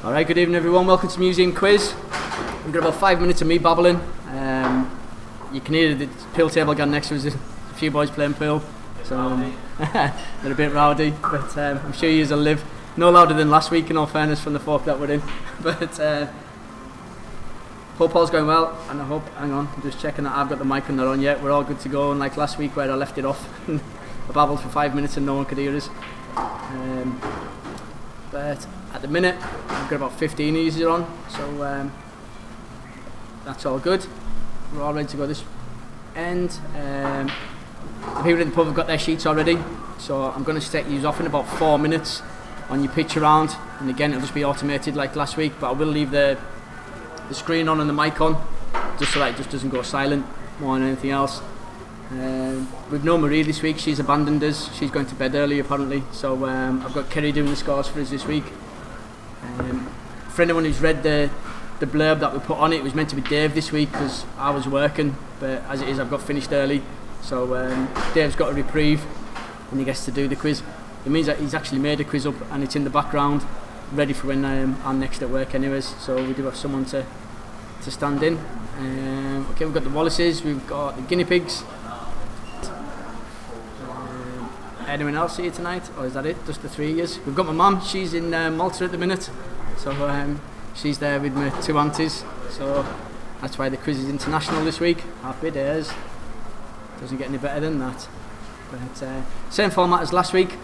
Alright, good evening everyone, welcome to Museum Quiz. We've got about 5 minutes of me babbling. You can hear the pool table going next to us, a few boys playing pool, so they're a bit rowdy, but I'm sure you will live. No louder than last week in all fairness from the folk that we're in, but hope all's going well, and I hope, hang on, I'm just checking that I've got the mic and they're on yet, we're all good to go, and like last week where I left it off, I babbled for 5 minutes and no one could hear us. But at the minute, I've got about 15 of you on, so that's all good. We're all ready to go this end. The people in the pub have got their sheets already, so I'm going to set you off in about 4 minutes on your pitch around, and again it'll just be automated like last week, but I will leave the screen on and the mic on, just so that it just doesn't go silent more than anything else. We've no Marie this week, she's abandoned us, she's going to bed early apparently, so I've got Kerry doing the scores for us this week. For anyone who's read the blurb that we put on it, it was meant to be Dave this week because I was working, but as it is I've got finished early, so Dave's got a reprieve and he gets to do the quiz. It means that he's actually made a quiz up and it's in the background ready for when I'm next at work anyways, so we do have someone to stand in. Okay, we've got the Wallaces, we've got the guinea pigs. Anyone else here tonight, or is that it? Just the three of yous? We've got my mum, she's in Malta at the minute, so she's there with my two aunties, so that's why the quiz is international this week. Happy days. Doesn't get any better than that. But same format as last week.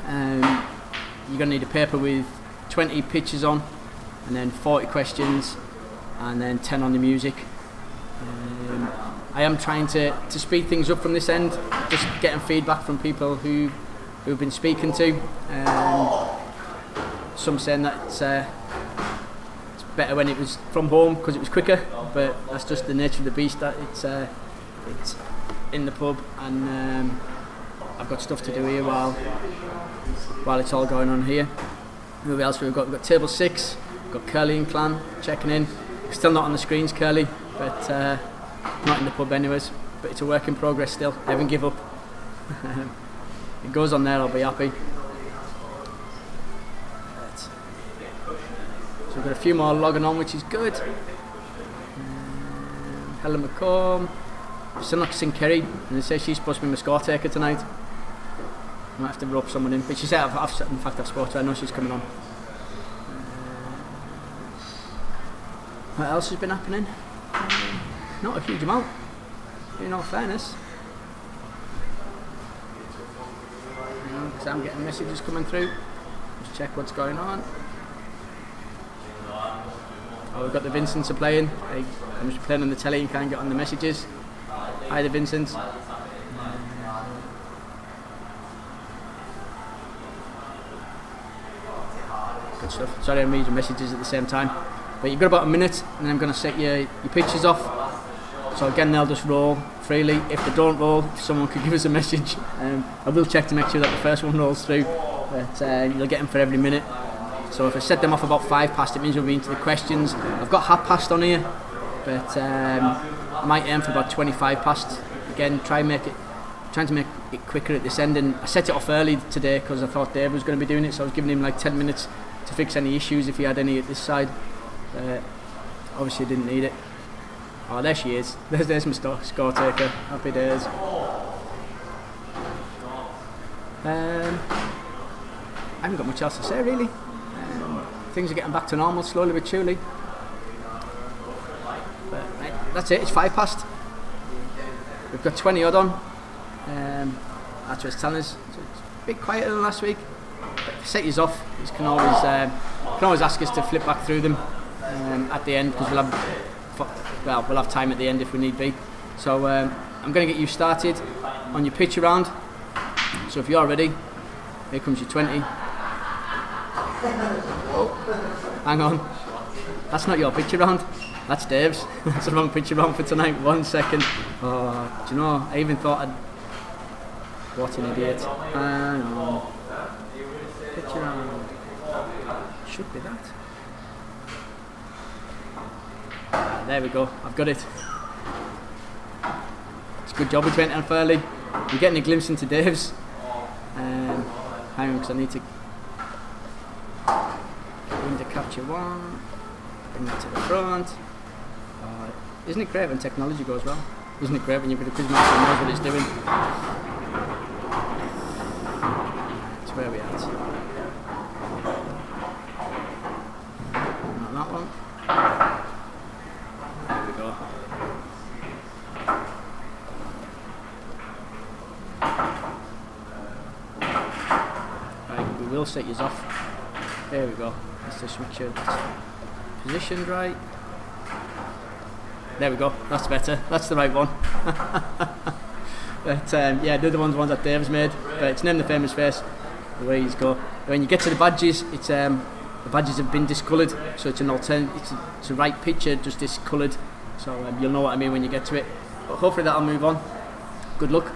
You're going to need a paper with 20 pictures on, and then 40 questions, and then 10 on the music. I am trying to speed things up from this end, just getting feedback from people who've been speaking to. Some saying that it's better when it was from home because it was quicker, but that's just the nature of the beast, that it's in the pub, and I've got stuff to do here while it's all going on here. Who else we've got? We've got table 6, we've got Curly and Clan checking in. Still not on the screens, Curly, but not in the pub anyways, but it's a work in progress still. I haven't give up. It goes on there, I'll be happy. So we've got a few more logging on, which is good. Helen McComb. I've still not seen Kerry, and they say she's supposed to be my score taker tonight. I might have to rope someone in, but she said I've spoken to her, I know she's coming on. What else has been happening? Not a huge amount, in all fairness. Because I'm getting messages coming through. Just check what's going on. Oh, we've got the Vincents are playing. I'm just playing on the telly and can't get on the messages. Hi, the Vincents. Good stuff. Sorry, I'm reading messages at the same time. But you've got about a minute, and then I'm going to set your pictures off. So again, they'll just roll freely. If they don't roll, if someone could give us a message. I will check to make sure that the first one rolls through, but you'll get them for every minute. So if I set them off about 5 past, it means we'll be into the questions. I've got half past on here, but I might aim for about 25 past. Again, trying to make it quicker at this end, and I set it off early today because I thought Dave was going to be doing it, so I was giving him like 10 minutes to fix any issues if he had any at this side. Obviously didn't need it. Oh, there she is. There's my score taker. Happy days. I haven't got much else to say really. Things are getting back to normal slowly but surely. But that's it. It's 5 past. We've got 20 odd on. That's what it's telling us. So it's a bit quieter than last week. But if you set yours off, you can always ask us to flip back through them at the end, because we'll have time at the end if we need be. So I'm going to get you started on your pitch around. So if you're ready, here comes your 20. Oh, hang on. That's not your pitch around. That's Dave's. That's the wrong pitch around for tonight. 1 second. Oh, do you know? I even thought what an idiot. Hang on. Pitch around. Should be that. There we go, I've got it. It's a good job we went on fairly. I'm getting a glimpse into Dave's. Hang on, because I need to capture one, bring that to the front. Isn't it great when technology goes well? Isn't it great when you've got a Quizmaster who knows what it's doing? That's where we at. Not that one. There we go. Right, we will set yours off. There we go. Let's just make sure it's positioned right. There we go, that's better, that's the right one. But yeah, the other one's that Dave's made, but it's named the famous face, the way he's go. When you get to the badges, it's the badges have been discoloured, so it's an alternate, it's a right picture, just discoloured, so you'll know what I mean when you get to it. But hopefully that'll move on. Good luck.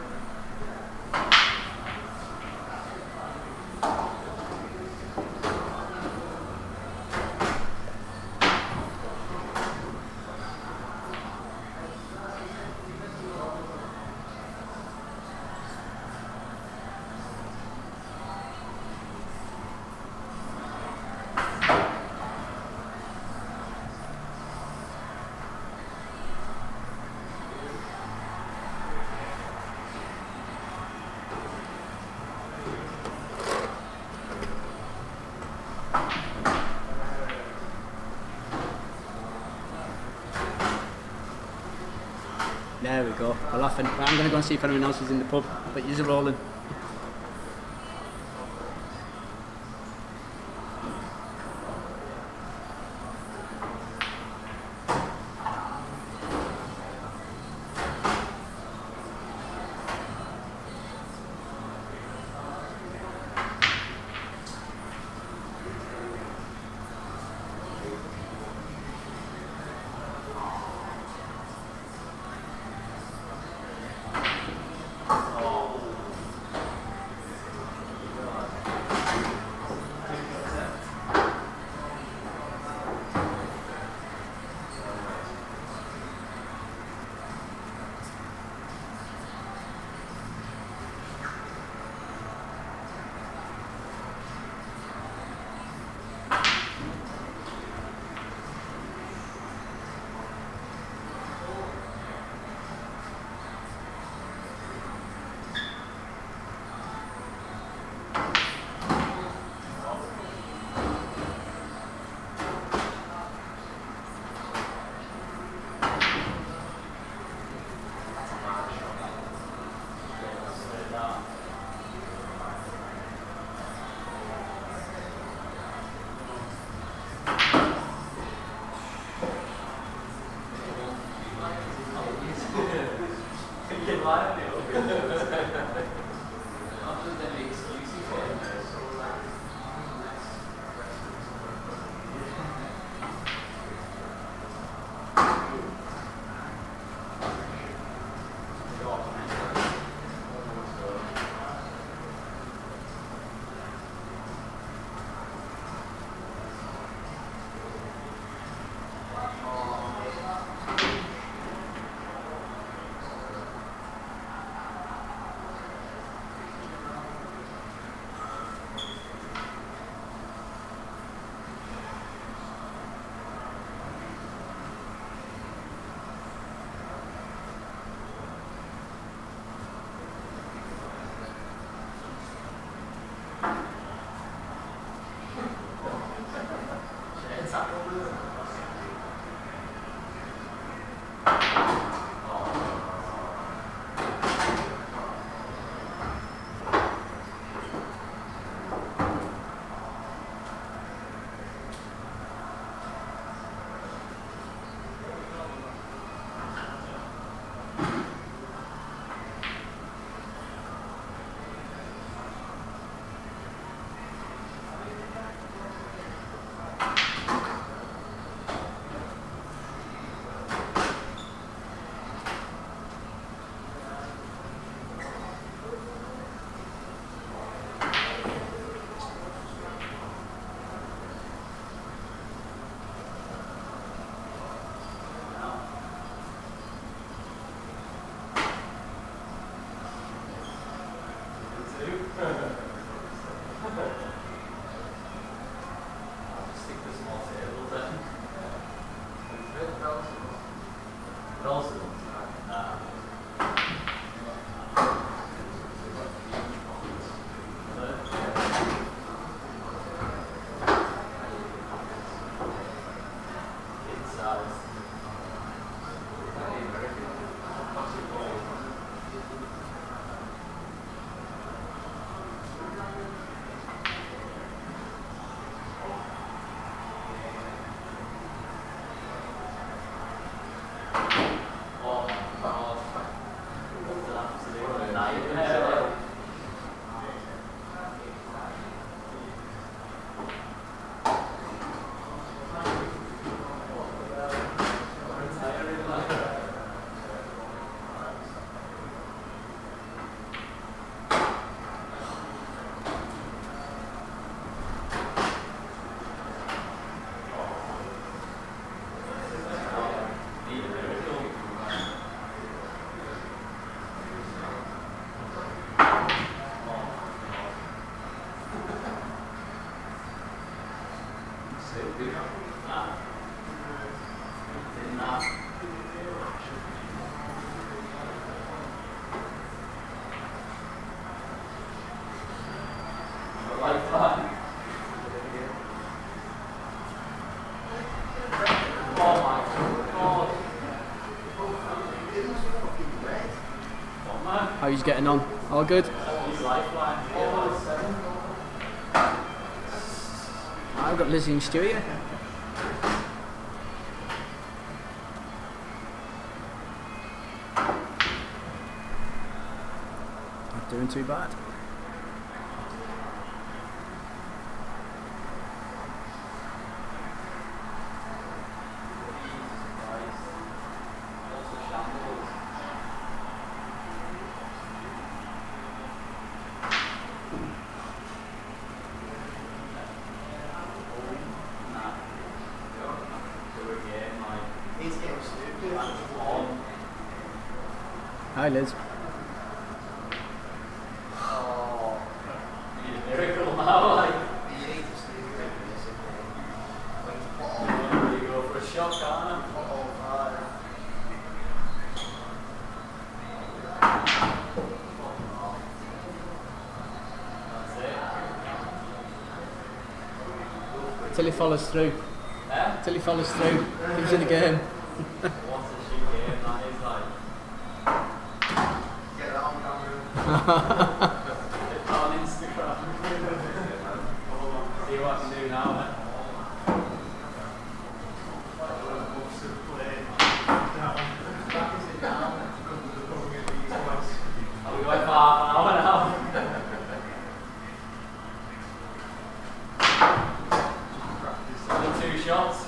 There we go, we're laughing. Right, I'm going to go and see if anyone else is in the pub, but you're rolling. How he's getting on? All good? I've got Lizzie and Stu here. Not doing too bad. Hi Liz. Miracle now, like. You go for a shot, can't Till he follows through. Till he follows through. Keeps in the game. What a shit game that is, like. Get it on camera. Get that on Instagram. See what I can do now, eh? Are we going for half an hour now? Only 2 shots.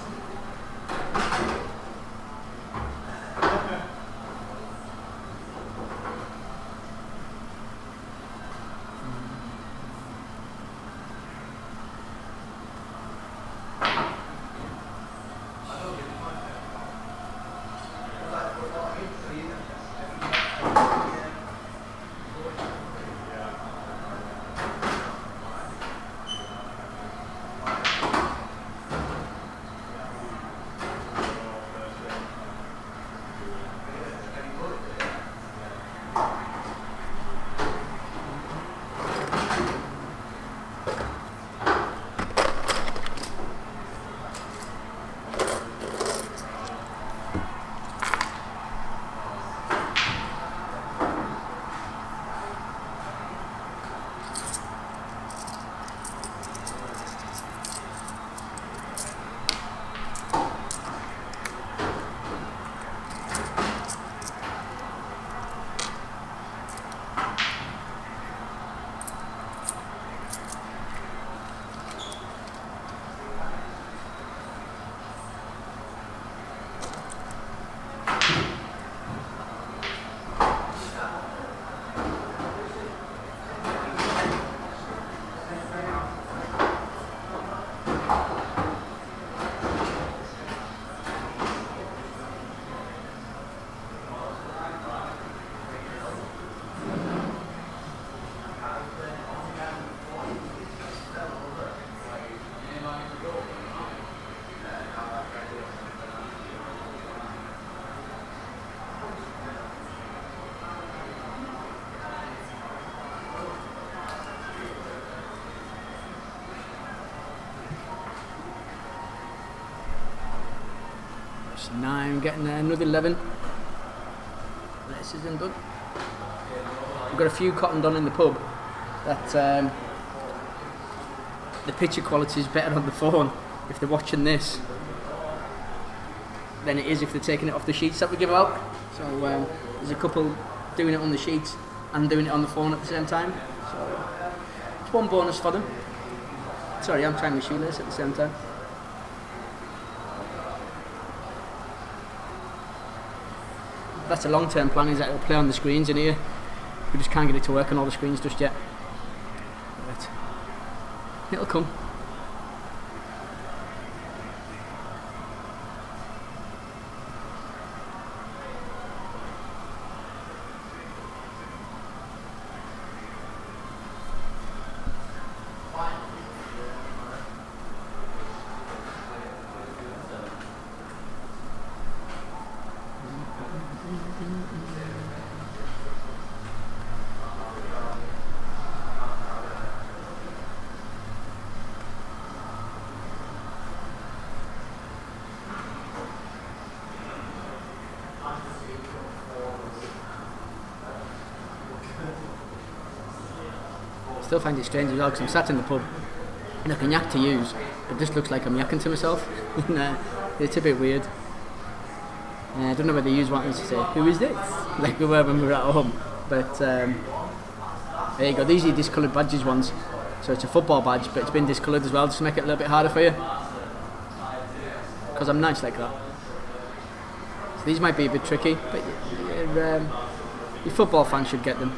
That's 9, getting there, another 11. This isn't done. We've got a few cotton done in the pub that the picture quality is better on the phone if they're watching this than it is if they're taking it off the sheets that we give out. So there's a couple doing it on the sheets and doing it on the phone at the same time. So it's one bonus for them. Sorry, I'm trying my shoelace at the same time. That's a long-term plan, is that it'll play on the screens in here. We just can't get it to work on all the screens just yet. But it'll come. Still find it strange as well because I'm sat in the pub and I can yak to use, but it just looks like I'm yakking to myself. It's a bit weird. I don't know whether you want us to say, who is this? Like we were when we were at home. But there you go, these are your discoloured badges ones. So it's a football badge, but it's been discoloured as well, just to make it a little bit harder for you. Because I'm nice like that. So these might be a bit tricky, but your football fans should get them.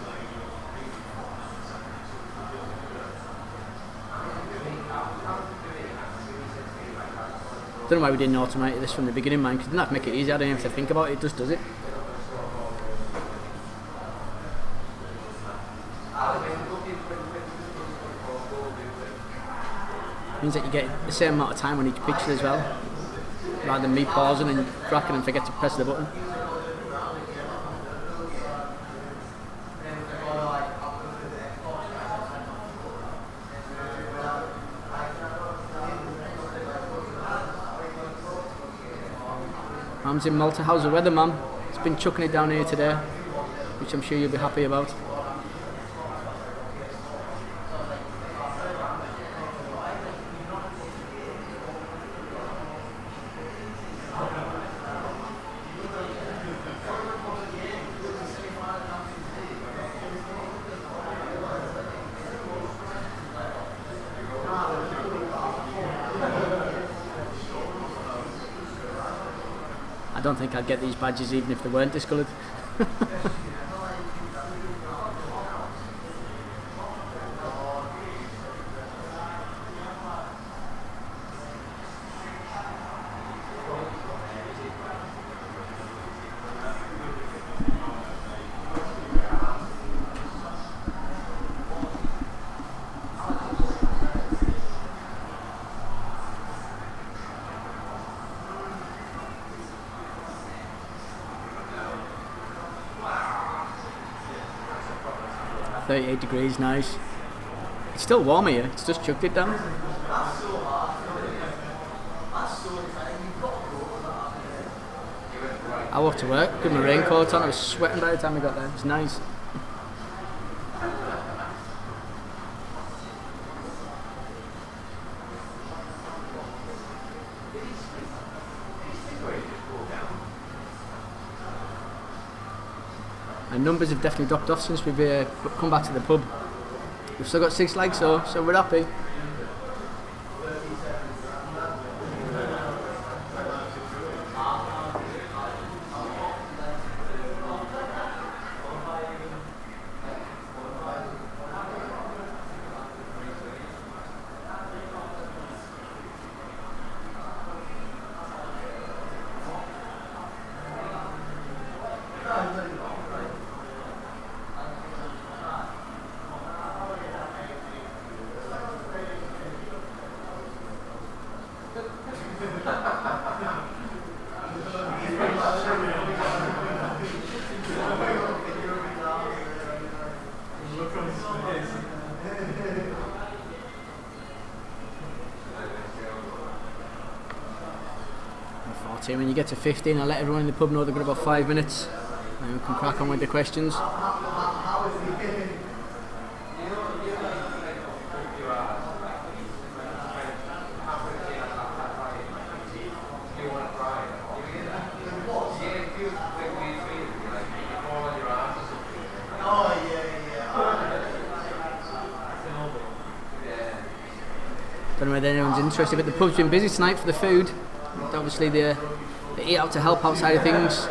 Don't know why we didn't automate this from the beginning, man, because it didn't have to make it easy. I don't even have to think about it, it just does it. Means that you get the same amount of time on each picture as well, rather than me pausing and cracking and forget to press the button. Mam's in Malta. How's the weather, Mum? It's been chucking it down here today, which I'm sure you'll be happy about. I don't think I'd get these badges even if they weren't discoloured. .38 degrees, nice. It's still warm here, it's just chucked it down. I walked to work with my raincoat on, I was sweating by the time I got there, it's nice. And numbers have definitely dropped off since we've come back to the pub. We've still got 6 legs so we're happy. When you get to 15, I'll let everyone in the pub know they've got about 5 minutes and we can crack on with the questions. Don't know whether anyone's interested, but the pub's been busy tonight for the food. Obviously they eat out to help outside of things.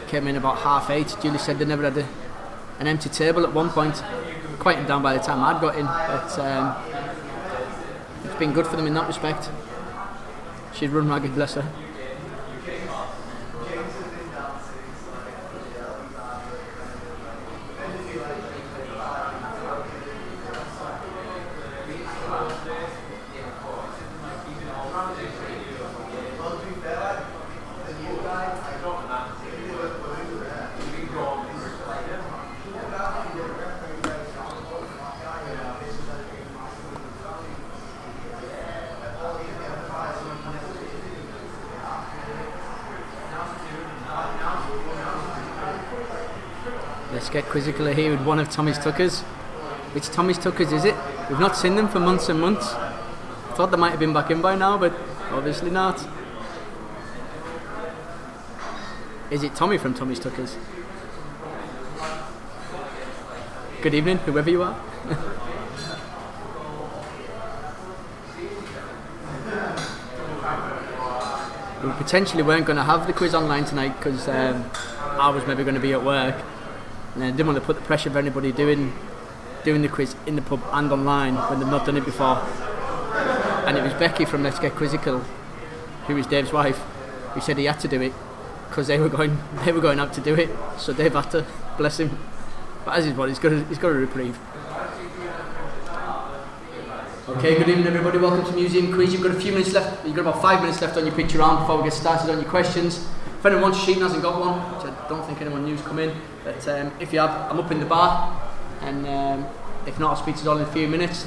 Came in about 8:30. Julie said they never had an empty table at one point. Quieting down by the time I'd got in, but it's been good for them in that respect. She'd run ragged, bless her. Let's get quizzical here with one of Tommy's tuckers. Which Tommy's Tuckers is it? We've not seen them for months and months. I thought they might have been back in by now, but obviously not. Is it Tommy from Tommy's Tuckers? Good evening, whoever you are. We potentially weren't going to have the quiz online tonight because I was maybe going to be at work, and I didn't want to put the pressure of anybody doing the quiz in the pub and online when they've not done it before. And it was Becky from Let's Get Quizzical, who is Dave's wife, who said he had to do it because they were going out to do it, so Dave had to, bless him. But as he's got a reprieve. Okay, good evening everybody, welcome to Museum Quiz. You've got a few minutes left, you've got about 5 minutes left on your picture round before we get started on your questions. If anyone wants a sheet and hasn't got one, which I don't think anyone new's come in, but if you have, I'm up in the bar, and if not, I'll speak to you all in a few minutes.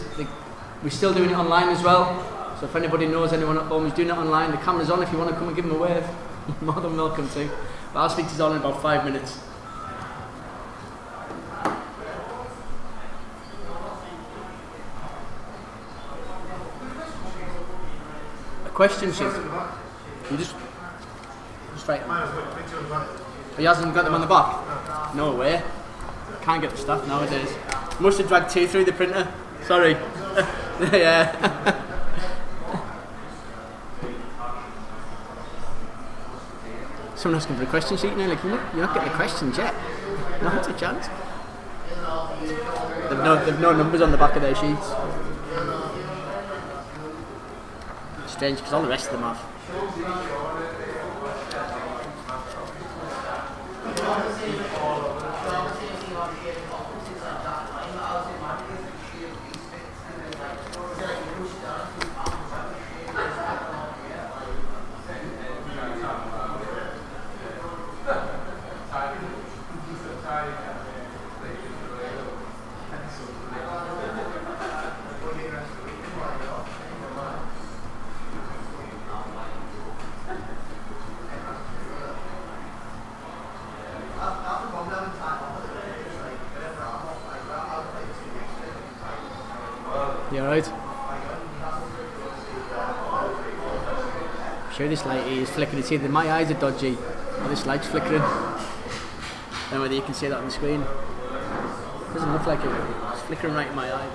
We're still doing it online as well, so if anybody knows anyone at home who's doing it online, the camera's on if you want to come and give them a wave, you're more than welcome to. But I'll speak to you all in about 5 minutes. Question sheet. You just write them. He hasn't got them on the back? No way. Can't get the stuff nowadays. Must have dragged 2 through the printer. Sorry. Yeah. Someone asking for a question sheet now, like, you're not getting the questions yet. Not a chance. They've no numbers on the back of their sheets. Strange because all the rest of them have. 'Alright? I'm sure this light is flickering. It's either my eyes are dodgy or this light's flickering. I don't know whether you can see that on the screen. It doesn't look like it. It's flickering right in my eye.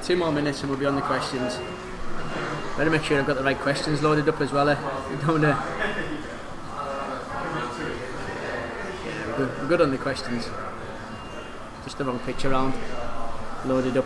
Two more minutes and we'll be on the questions. Better make sure I've got the right questions loaded up as well. We're good on the questions. Just the wrong picture round. Loaded up.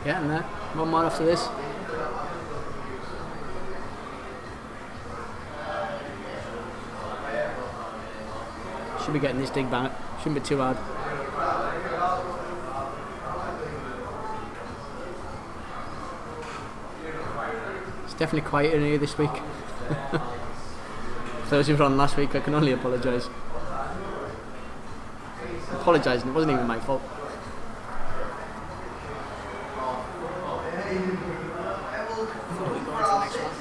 Getting there. One more after this. Should be getting this dig back. Shouldn't be too hard. It's definitely quieter in here this week. For those who were on last week, I can only apologise. Apologising, it wasn't even my fault. Before we go on to the next one.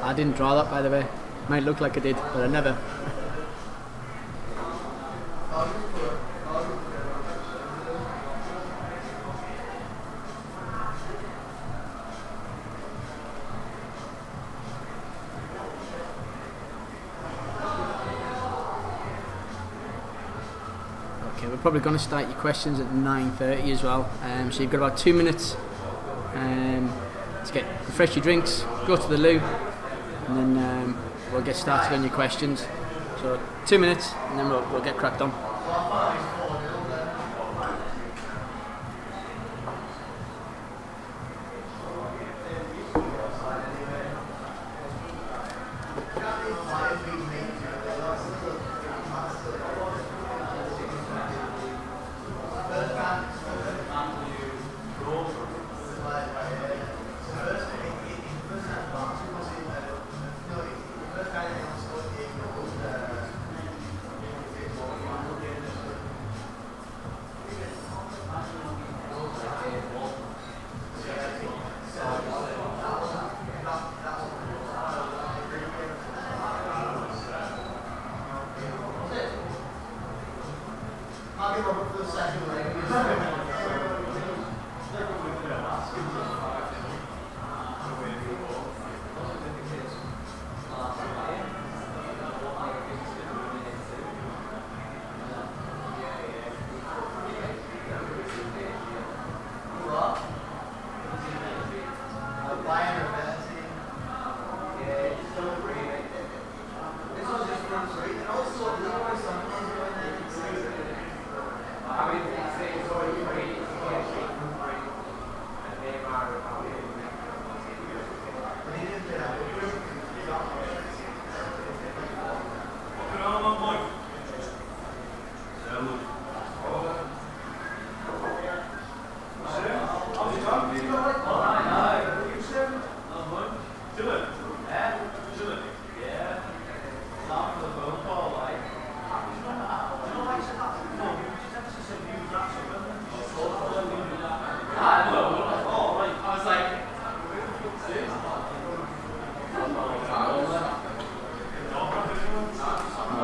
I didn't draw that, by the way. Might look like I did, but I never. Okay, we're probably going to start your questions at 9:30 as well. So you've got about 2 minutes to get refresh your drinks, go to the loo, and then we'll get started on your questions. So 2 minutes, and then we'll get cracked on.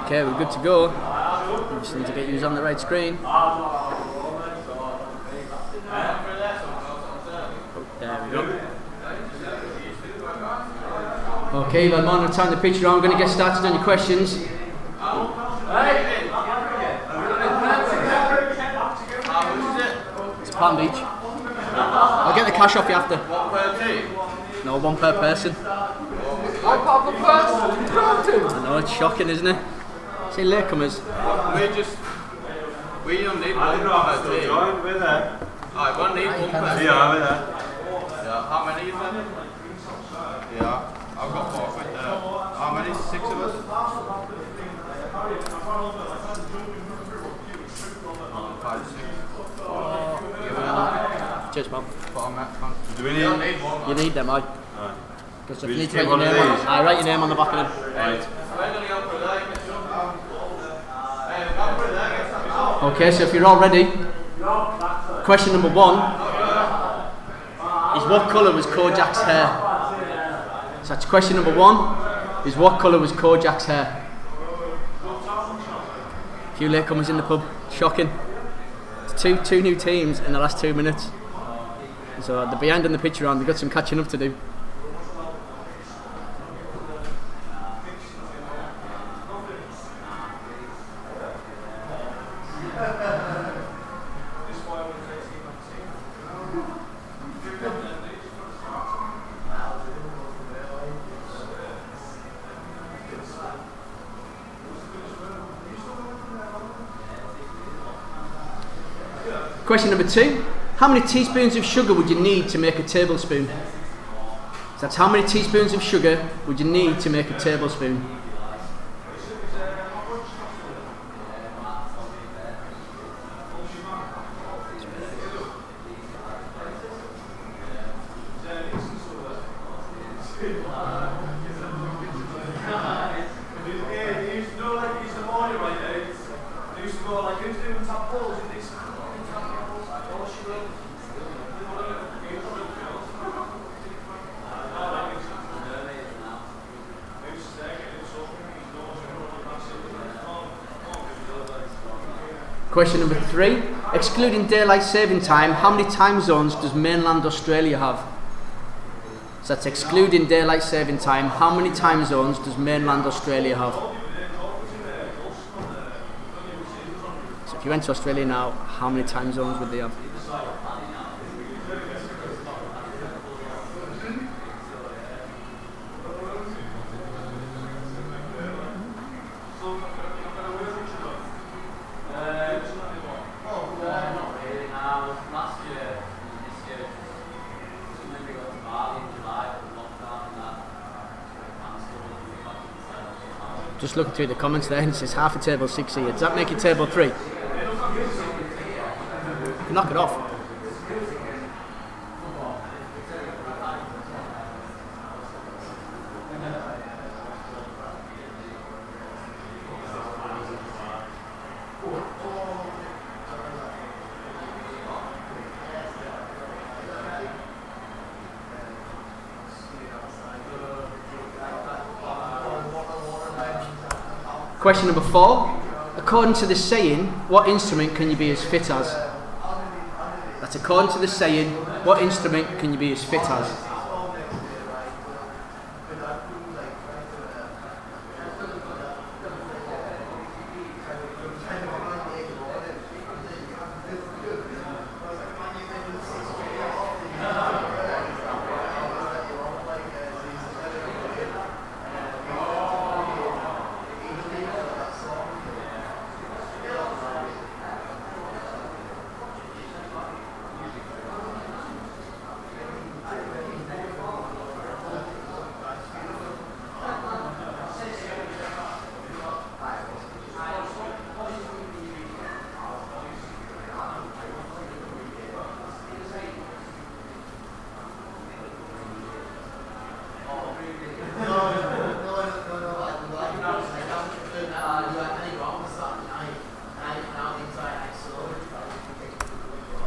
Okay, we're good to go. We just need to get you on the right screen. Oh, there we go. Okay, you've had more than time to picture on. I'm going to get started on your questions. It's a Palm Beach. I'll get the cash off you after. One per team? No, one per person. One per person? I know, it's shocking, isn't it? See, latecomers. We don't need one per team. Join with that. I won't need one per team. Yeah, with that. Yeah, how many is there? Yeah, I've got four with there. How many? 6 of us? 5, 6. Cheers, man. Put on that, thanks. Do we You need? don't need one. You need them, aye. Alright. Because We if you need just to write take your one of name on, these. I write your name on the back of them. Right. Okay, so if you're all ready, question number 1 is what colour was Kojak's hair? So that's question number 1 is what colour was Kojak's hair? A few latecomers in the pub, shocking. It's two new teams in the last 2 minutes. So the behind and the picture on, they've got some catching up to do. Question number 2. How many teaspoons of sugar would you need to make a tablespoon? So that's how many teaspoons of sugar would you need to make a tablespoon? Question number 3. Excluding daylight saving time, how many time zones does mainland Australia have? So that's excluding daylight saving time, how many time zones does mainland Australia have? So if you went to Australia now, how many time zones would they have? Just looking through the comments there, and it says half a table 6 here. Does that make it table 3? Knock it off. Question number 4. According to the saying, what instrument can you be as fit as? That's according to the saying, what instrument can you be as fit as?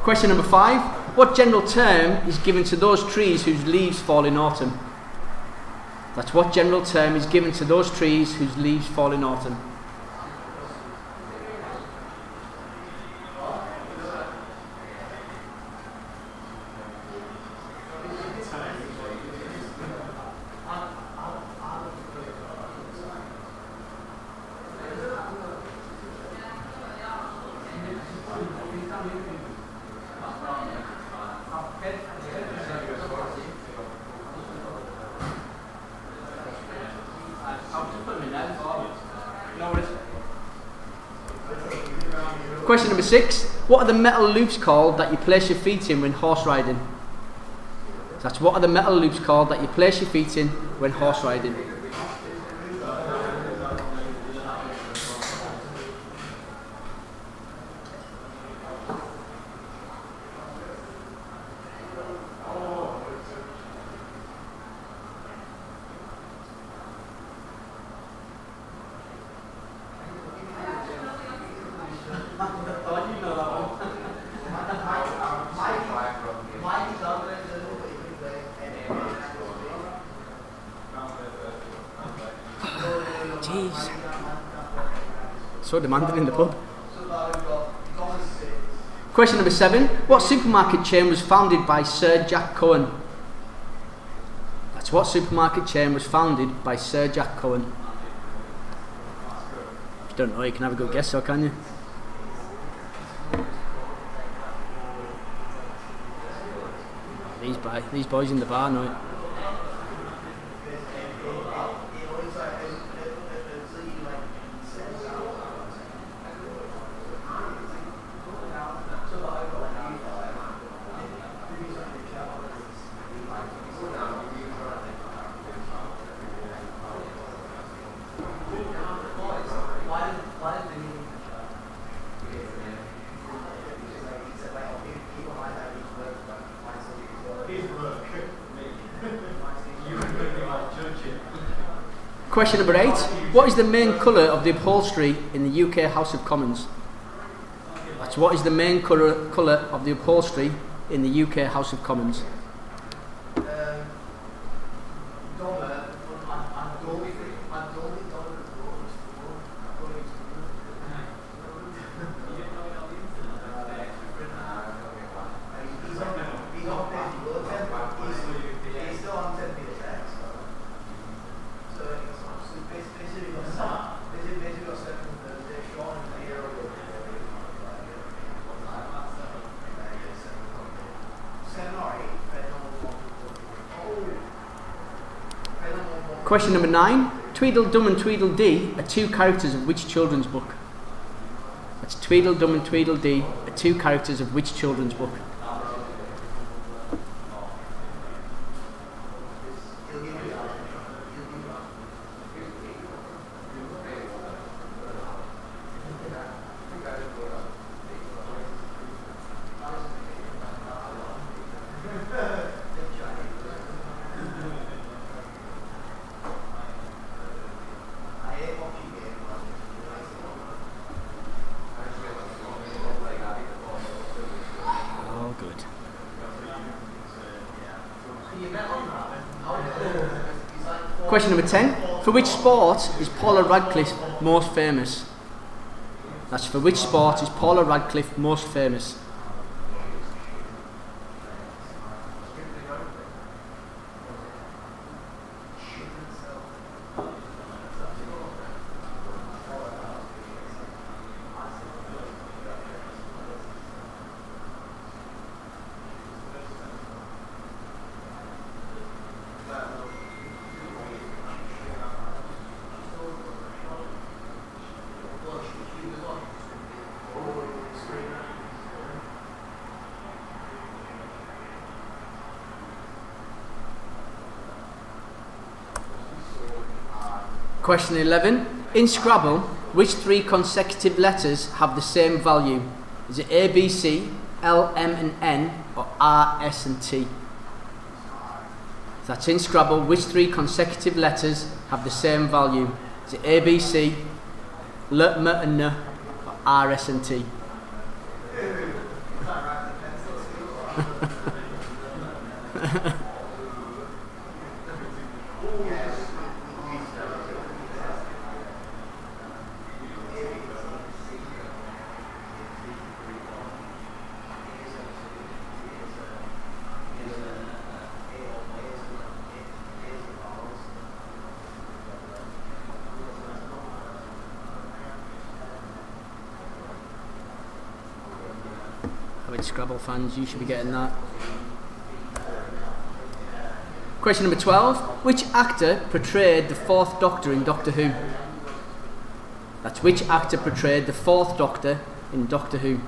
Question number 5. What general term is given to those trees whose leaves fall in autumn? That's what general term is given to those trees whose leaves fall in autumn. Question number 6. What are the metal loops called that you place your feet in when horse riding? So that's what are the metal loops called that you place your feet in when horse riding? Jeez. So demanding in the pub. Question number 7. What supermarket chain was founded by Sir Jack Cohen? That's what supermarket chain was founded by Sir Jack Cohen. If you don't know, you can have a good guess, so can you? These boys in the bar know it. Question number 8. What is the main colour of the upholstery in the UK House of Commons? That's what is the main colour of the upholstery in the UK House of Commons? Question number 9. Tweedledum and Tweedledee are two characters of which children's book? That's Tweedledum and Tweedledee are two characters of which children's book? Question number 10. For which sport is Paula Radcliffe most famous? That's for which sport is Paula Radcliffe most famous? Question 11. In Scrabble, which three consecutive letters have the same value? Is it A, B, C, L, M and N, or R, S and T? That's in Scrabble, which three consecutive letters have the same value? Is it A, B, C, L, M and N, or R, S and T? Scrabble fans, you should be getting that. Question number 12. Which actor portrayed the Fourth Doctor in Doctor Who? That's which actor portrayed the Fourth Doctor in Doctor Who?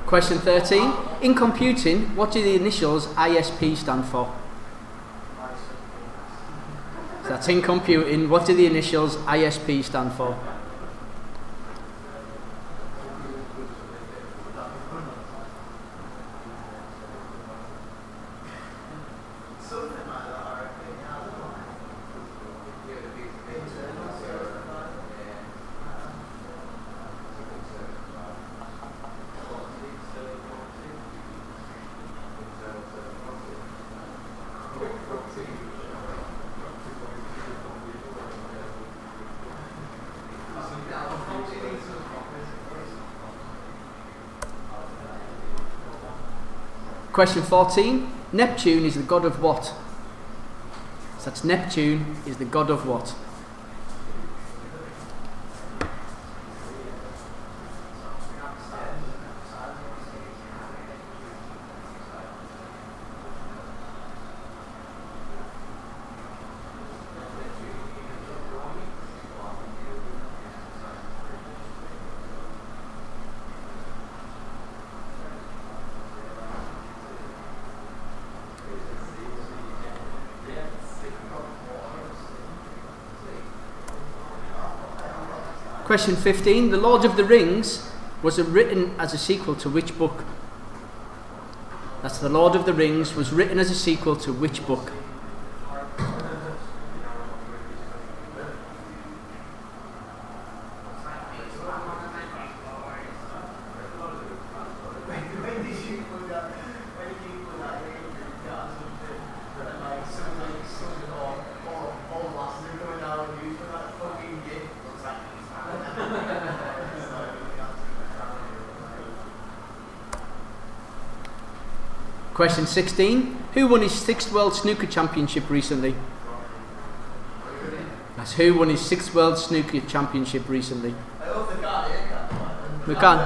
Question 13. In computing, what do the initials ISP stand for? So that's in computing, what do the initials ISP stand for? Question 14. Neptune is the god of what? So that's Neptune is the god of what? Question 15. The Lord of the Rings was written as a sequel to which book? That's The Lord of the Rings was written as a sequel to which book? Question 16. Who won his 6th World Snooker Championship recently? That's who won his 6th World Snooker Championship recently. We can.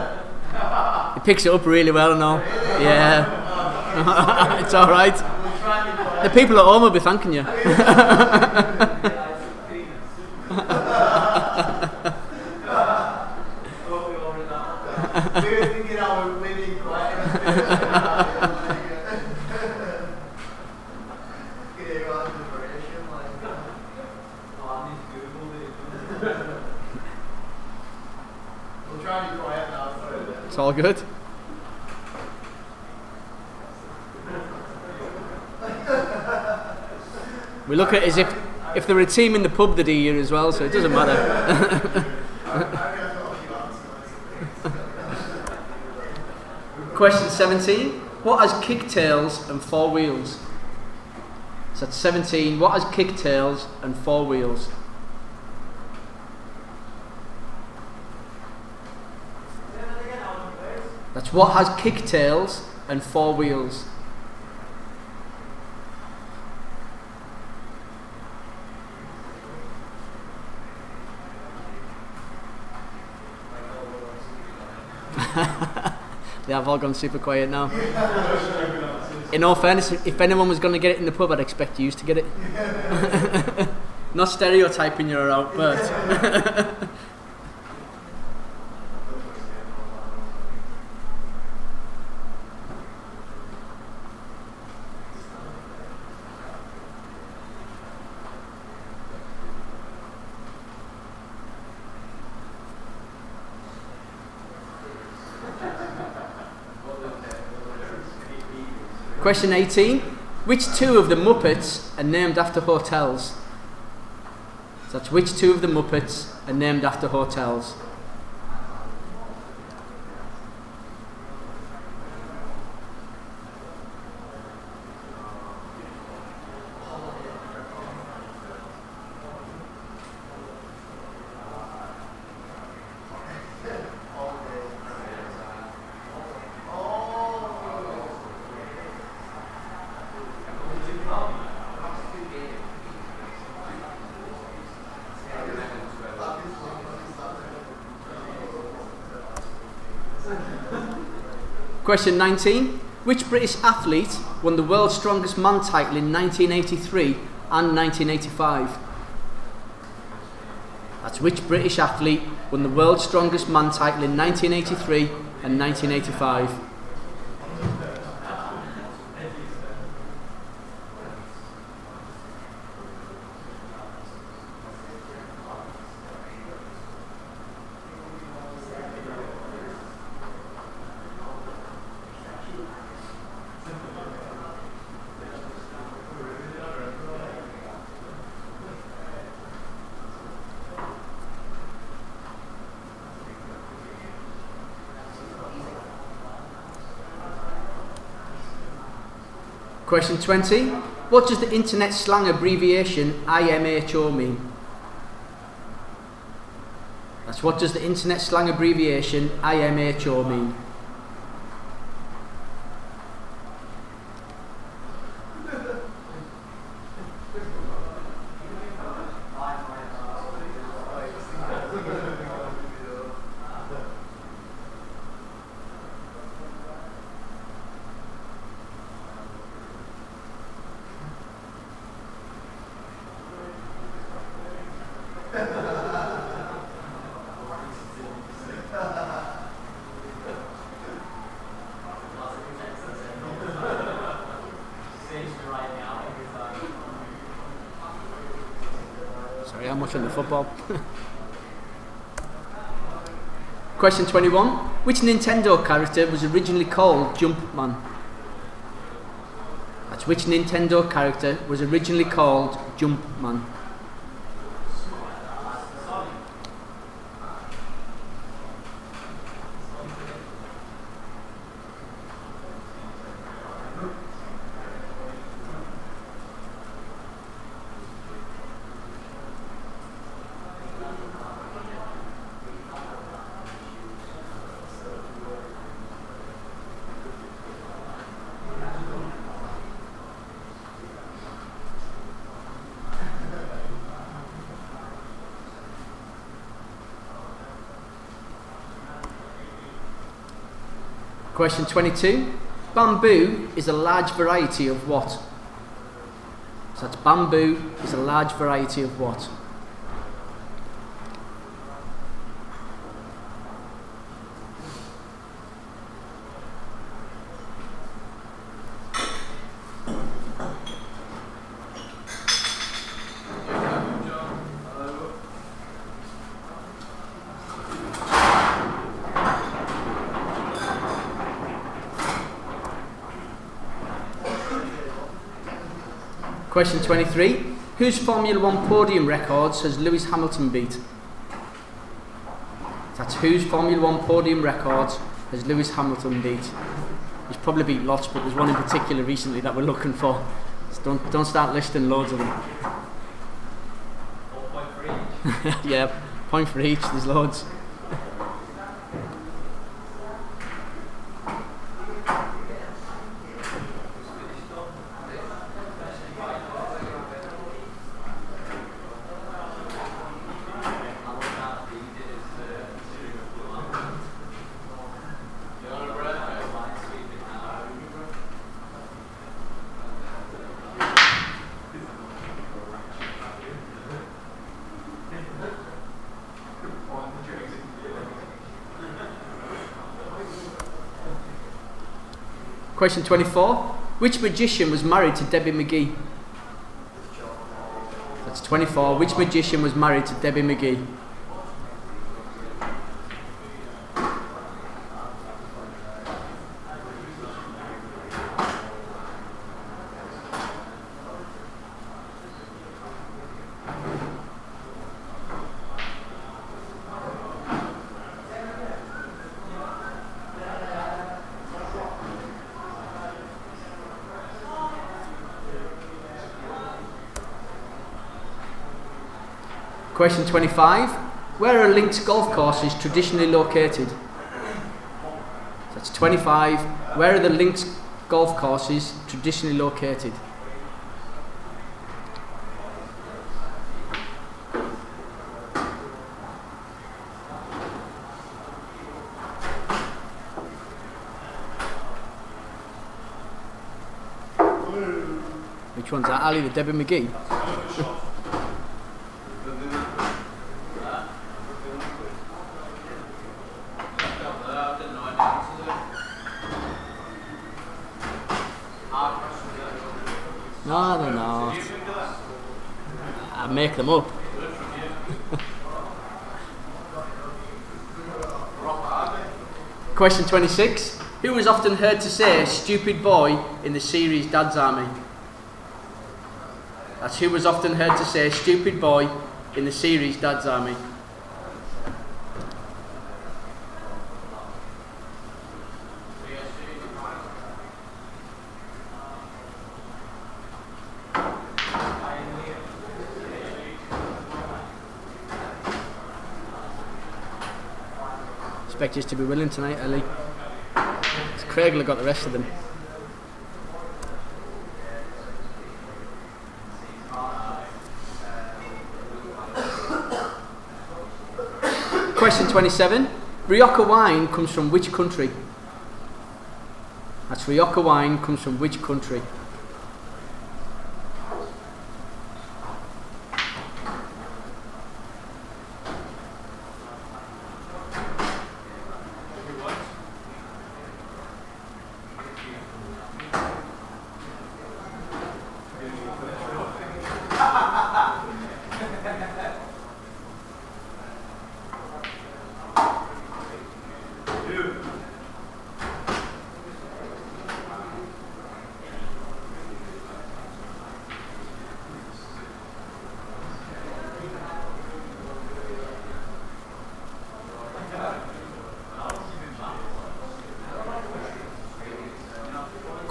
He picks it up really well and all. Yeah. It's alright. The people at home will be thanking you. It's all good. We look at it as if there were a team in the pub that are here as well, so it doesn't matter. Question 17. What has kicktails and 4 wheels? So that's 17. What has kicktails and 4 wheels? That's what has kicktails and 4 wheels. They have all gone super quiet now. In all fairness, if anyone was going to get it in the pub, I'd expect you to get it. Not stereotyping you're out, but... Question 18. Which 2 of the Muppets are named after hotels? So that's which 2 of the Muppets are named after hotels? Question 19. Which British athlete won the World's Strongest Man title in 1983 and 1985? That's which British athlete won the World's Strongest Man title in 1983 and 1985? Question 20. What does the internet slang abbreviation IMHO mean? That's what does the internet slang abbreviation IMHO mean? Sorry, I'm watching the football. Question 21. Which Nintendo character was originally called Jumpman? That's which Nintendo character was originally called Jumpman? Question 22. Bamboo is a large variety of what? So that's bamboo is a large variety of what? Question 23. Whose Formula 1 podium records has Lewis Hamilton beat? That's whose Formula 1 podium records has Lewis Hamilton beat? He's probably beat lots, but there's one in particular recently that we're looking for. So don't start listing loads of them. Point for each. Yeah, point for each, there's loads. Question 24. Which magician was married to Debbie McGee? That's 24. Which magician was married to Debbie McGee? Question 25. Where are links golf courses traditionally located? That's 25. Where are the links golf courses traditionally located? Which one's that? Ali, the Debbie McGee? No. I make them up. Question 26. Who was often heard to say "stupid boy" in the series Dad's Army? That's who was often heard to say "stupid boy" in the series Dad's Army. Expect you to be willing tonight, Ellie. It's Craig that got the rest of them. Question 27. Rioja wine comes from which country? That's Rioja wine comes from which country?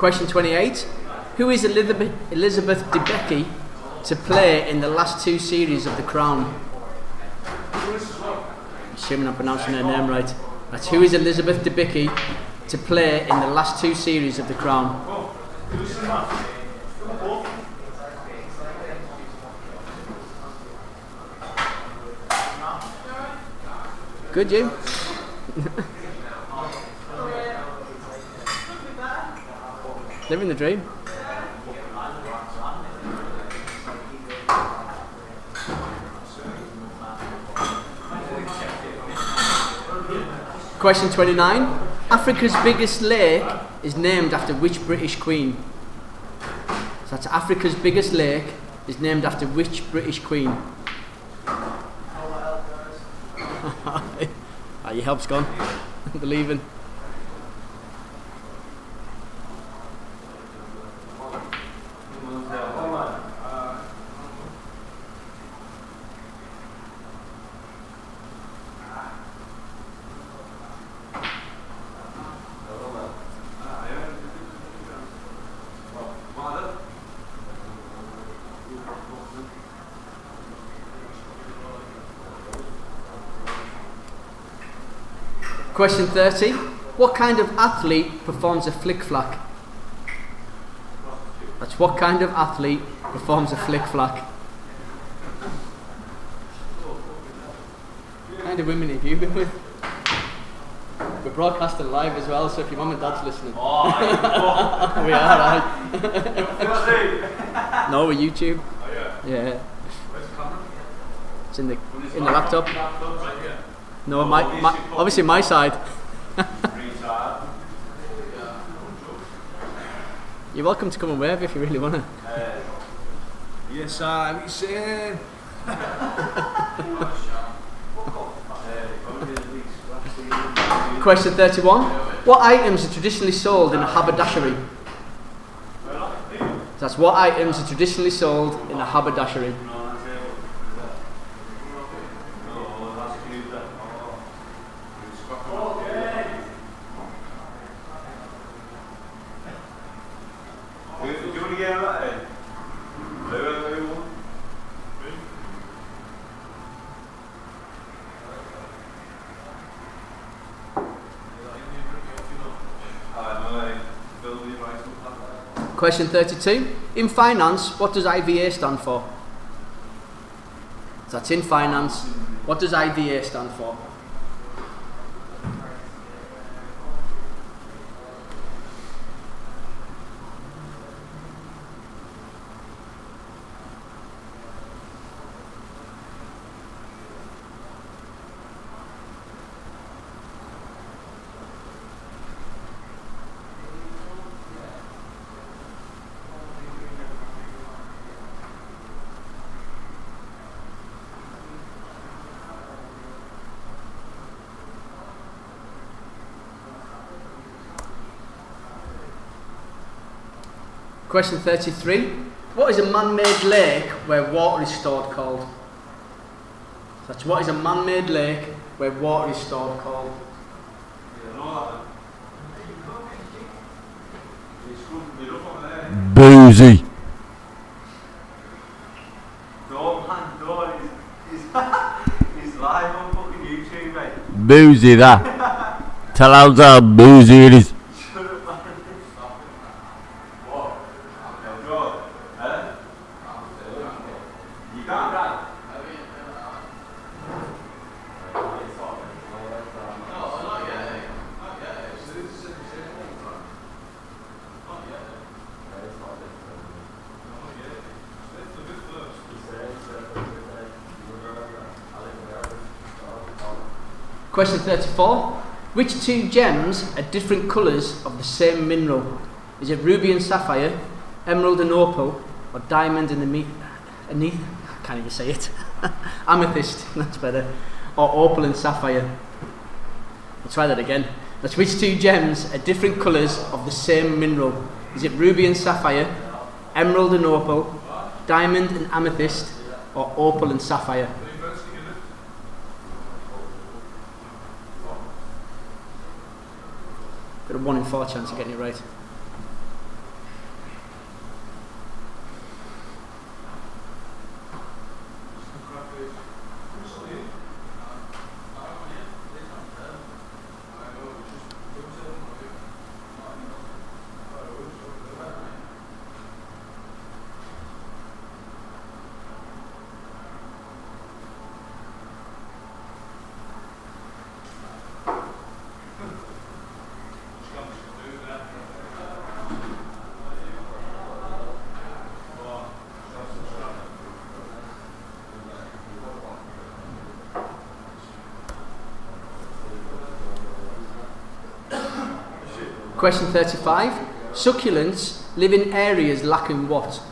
Question 28. Who is Elizabeth Debicki to play in the last 2 series of The Crown? Assuming I'm pronouncing her name right. That's who is Elizabeth Debicki to play in the last 2 series of The Crown? Good, you? Living the dream. Question 29. Africa's biggest lake is named after which British Queen? So that's Africa's biggest lake is named after which British Queen? Your help's gone. Believing. Question 30. What kind of athlete performs a flick-flack? That's what kind of athlete performs a flick-flack? What kind of women have you been with? We're broadcasting live as well, so if your mum and dad's listening. Oh, we are, right? No, we're YouTube. Oh, yeah. Yeah. Where's the camera? It's in the laptop. Right here. No, obviously my side. You're welcome to come and wave if you really want to. Yes, I'm saying. Question 31. What items are traditionally sold in a haberdashery? That's what items are traditionally sold in a haberdashery. Question 32. In finance, what does IVA stand for? So that's in finance. What does IVA stand for? Question 33. What is a man-made lake where water is stored called? That's what is a man-made lake where water is stored called? Boozy. He's live on fucking YouTube, mate. Boozy that. Tell us how boozy it is. Question 34. Which 2 gems are different colours of the same mineral? Is it ruby and sapphire, emerald and opal, or diamond and I can't even say it. Amethyst, that's better. Or opal and sapphire. I'll try that again. That's which 2 gems are different colours of the same mineral? Is it ruby and sapphire, emerald and opal, diamond and amethyst, or opal and sapphire? Got a 1 in 4 chance of getting it right. Question 35. Succulents live in areas lacking what?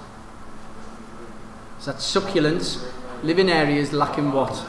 So that's succulents live in areas lacking what?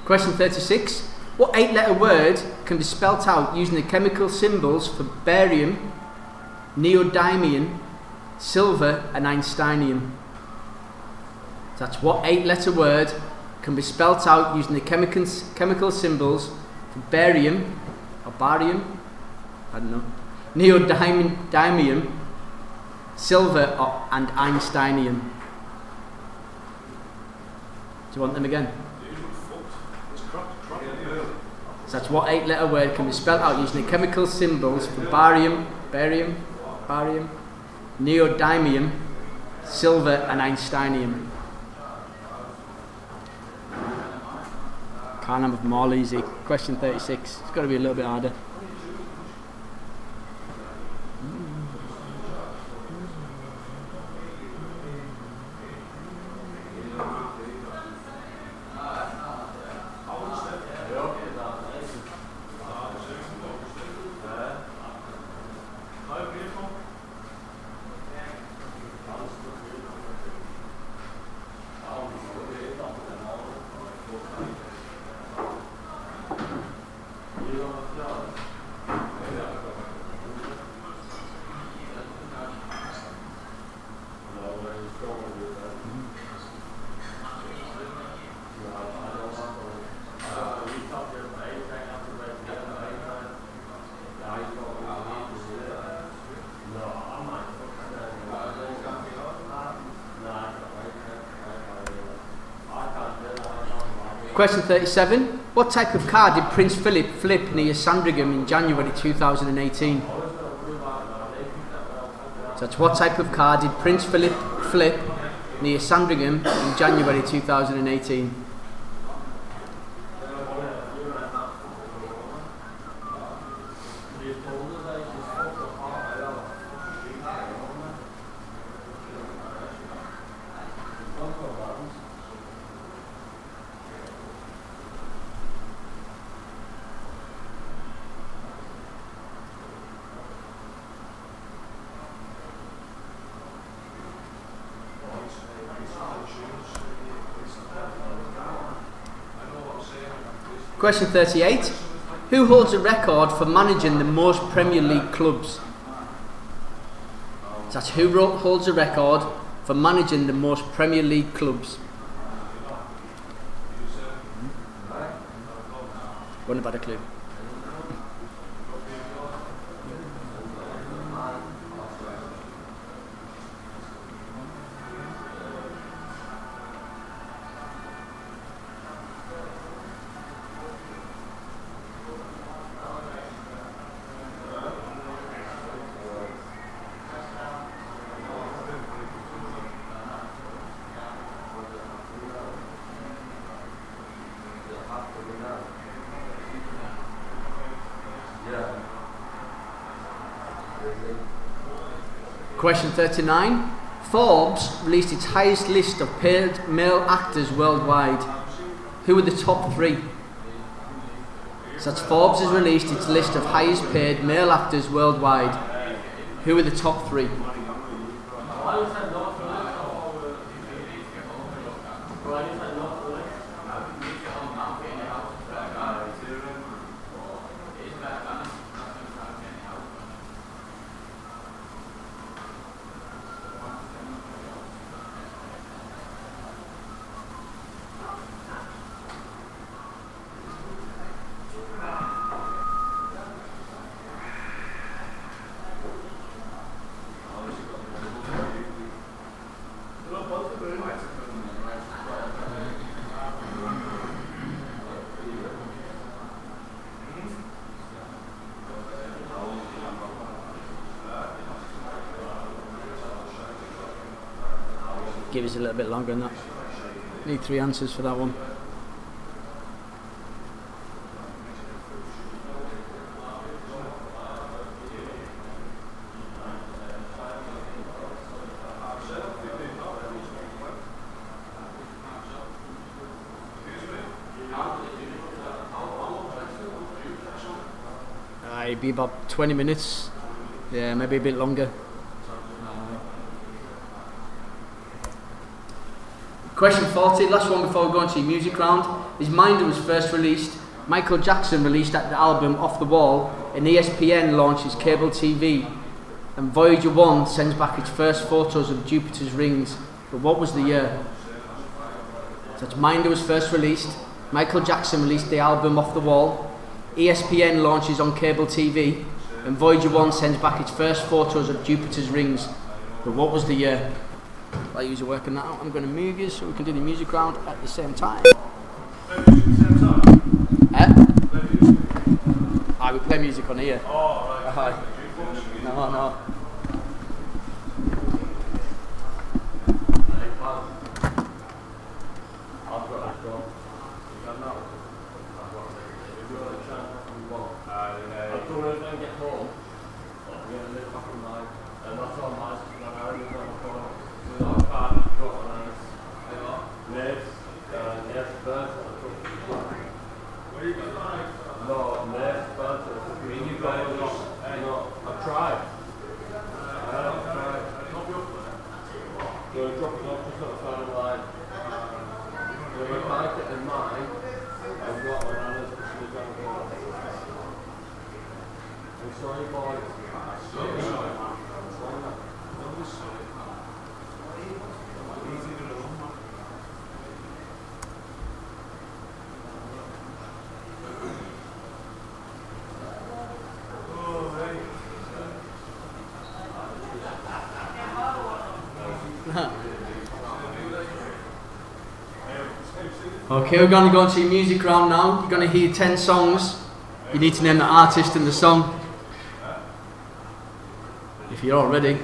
Question 36. What 8-letter word can be spelt out using the chemical symbols for barium, neodymium, silver and einsteinium? That's what 8-letter word can be spelt out using the chemical symbols for barium, or barium, I don't know, neodymium, silver and einsteinium. Do you want them again? So that's what 8-letter word can be spelled out using the chemical symbols for barium, neodymium, silver and einsteinium. Can't have them all easy. Question 36. It's got to be a little bit harder. Question 37. What type of car did Prince Philip flip near Sandringham in January 2018? So that's what type of car did Prince Philip flip near Sandringham in January 2018? Question 38. Who holds a record for managing the most Premier League clubs? So that's who holds a record for managing the most Premier League clubs. Wouldn't have had a clue. Question 39. Forbes released its highest list of paid male actors worldwide. Who are the top 3? Such Forbes has released its list of highest paid male actors worldwide. Who are the top 3? Give us a little bit longer than that. Need 3 answers for that one. It'd be about 20 minutes. Yeah, maybe a bit longer. Question 40, last one before we go into your music round. His Minder was first released. Michael Jackson released the album Off the Wall, and ESPN launches cable TV. And Voyager 1 sends back its first photos of Jupiter's rings. But what was the year? So Minder was first released. Michael Jackson released the album Off the Wall. ESPN launches on cable TV. And Voyager 1 sends back its first photos of Jupiter's rings. But what was the year? While you are working that out, I'm going to move you so we can do the music round at the same time. We play music on here. Oh, right. No. Okay, we're going to go into your music round now. You're going to hear 10 songs. You need to name the artist and the song. If you're all ready.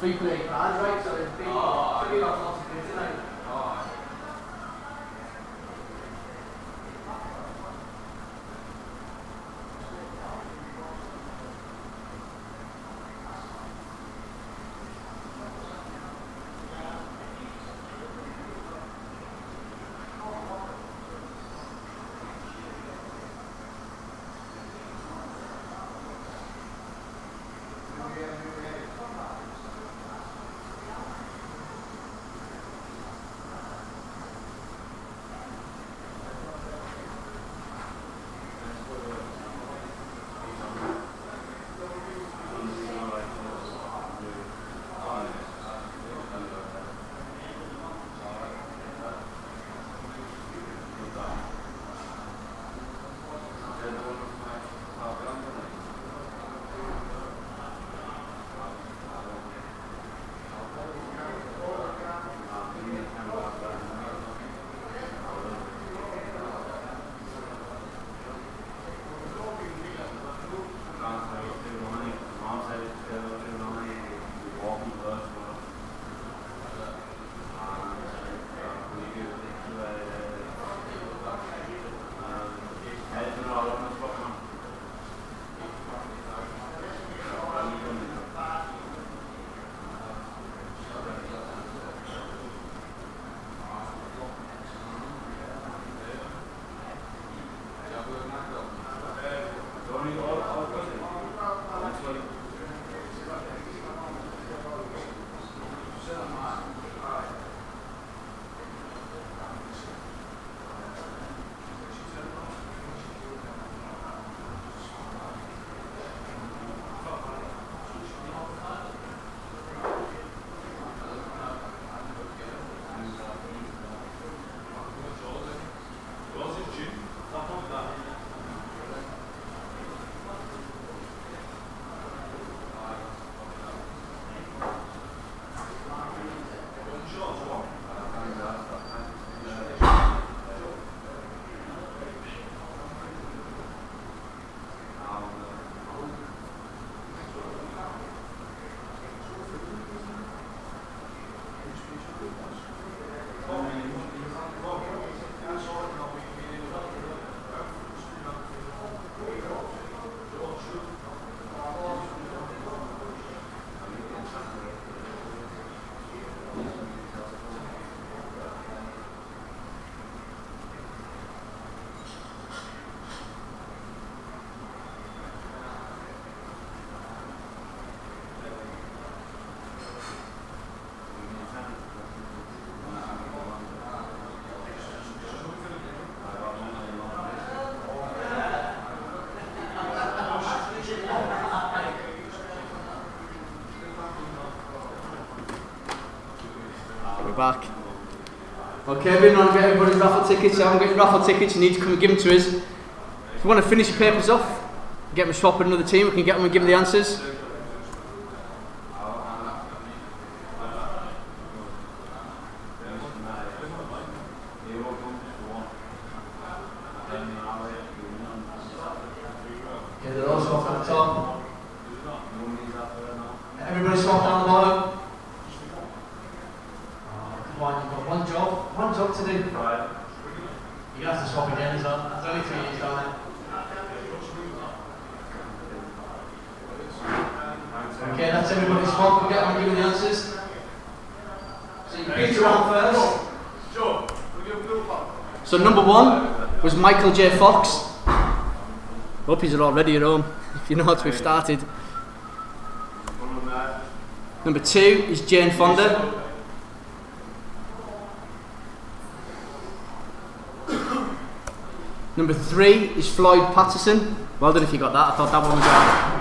Free play cards, right? So it's big, lots of things tonight. We're back. Okay, we're going to get everybody's raffle tickets. If you haven't got your raffle tickets, you need to come and give them to us. If you want to finish your papers off, get them swapped with another team, we can get them and give them the answers. Okay, they're all swapped at the top. Everybody swapped down the bottom. Come on, you've got one job to do. You have to swap again as well. There's only 3 years down there. Okay, that's everybody's swap. We'll get on and give you the answers. So you beat around first. So number 1 was Michael J. Fox. Hope you're already at home, if you know what we've started. Number 2 is Jane Fonda. Number 3 is Floyd Patterson. Well done if you got that, I thought that one was right.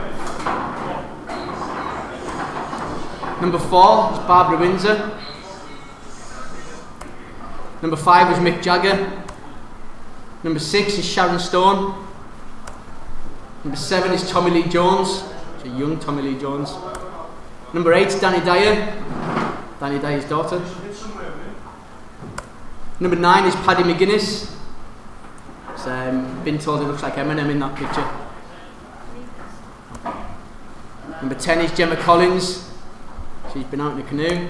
Number 4 is Barbara Windsor. Number 5 is Mick Jagger. Number 6 is Sharon Stone. Number 7 is Tommy Lee Jones. It's a young Tommy Lee Jones. Number 8 is Danny Dyer. Danny Dyer's daughter. Number 9 is Paddy McGuinness. It's been told it looks like Eminem in that picture. Number 10 is Gemma Collins. She's been out in a canoe.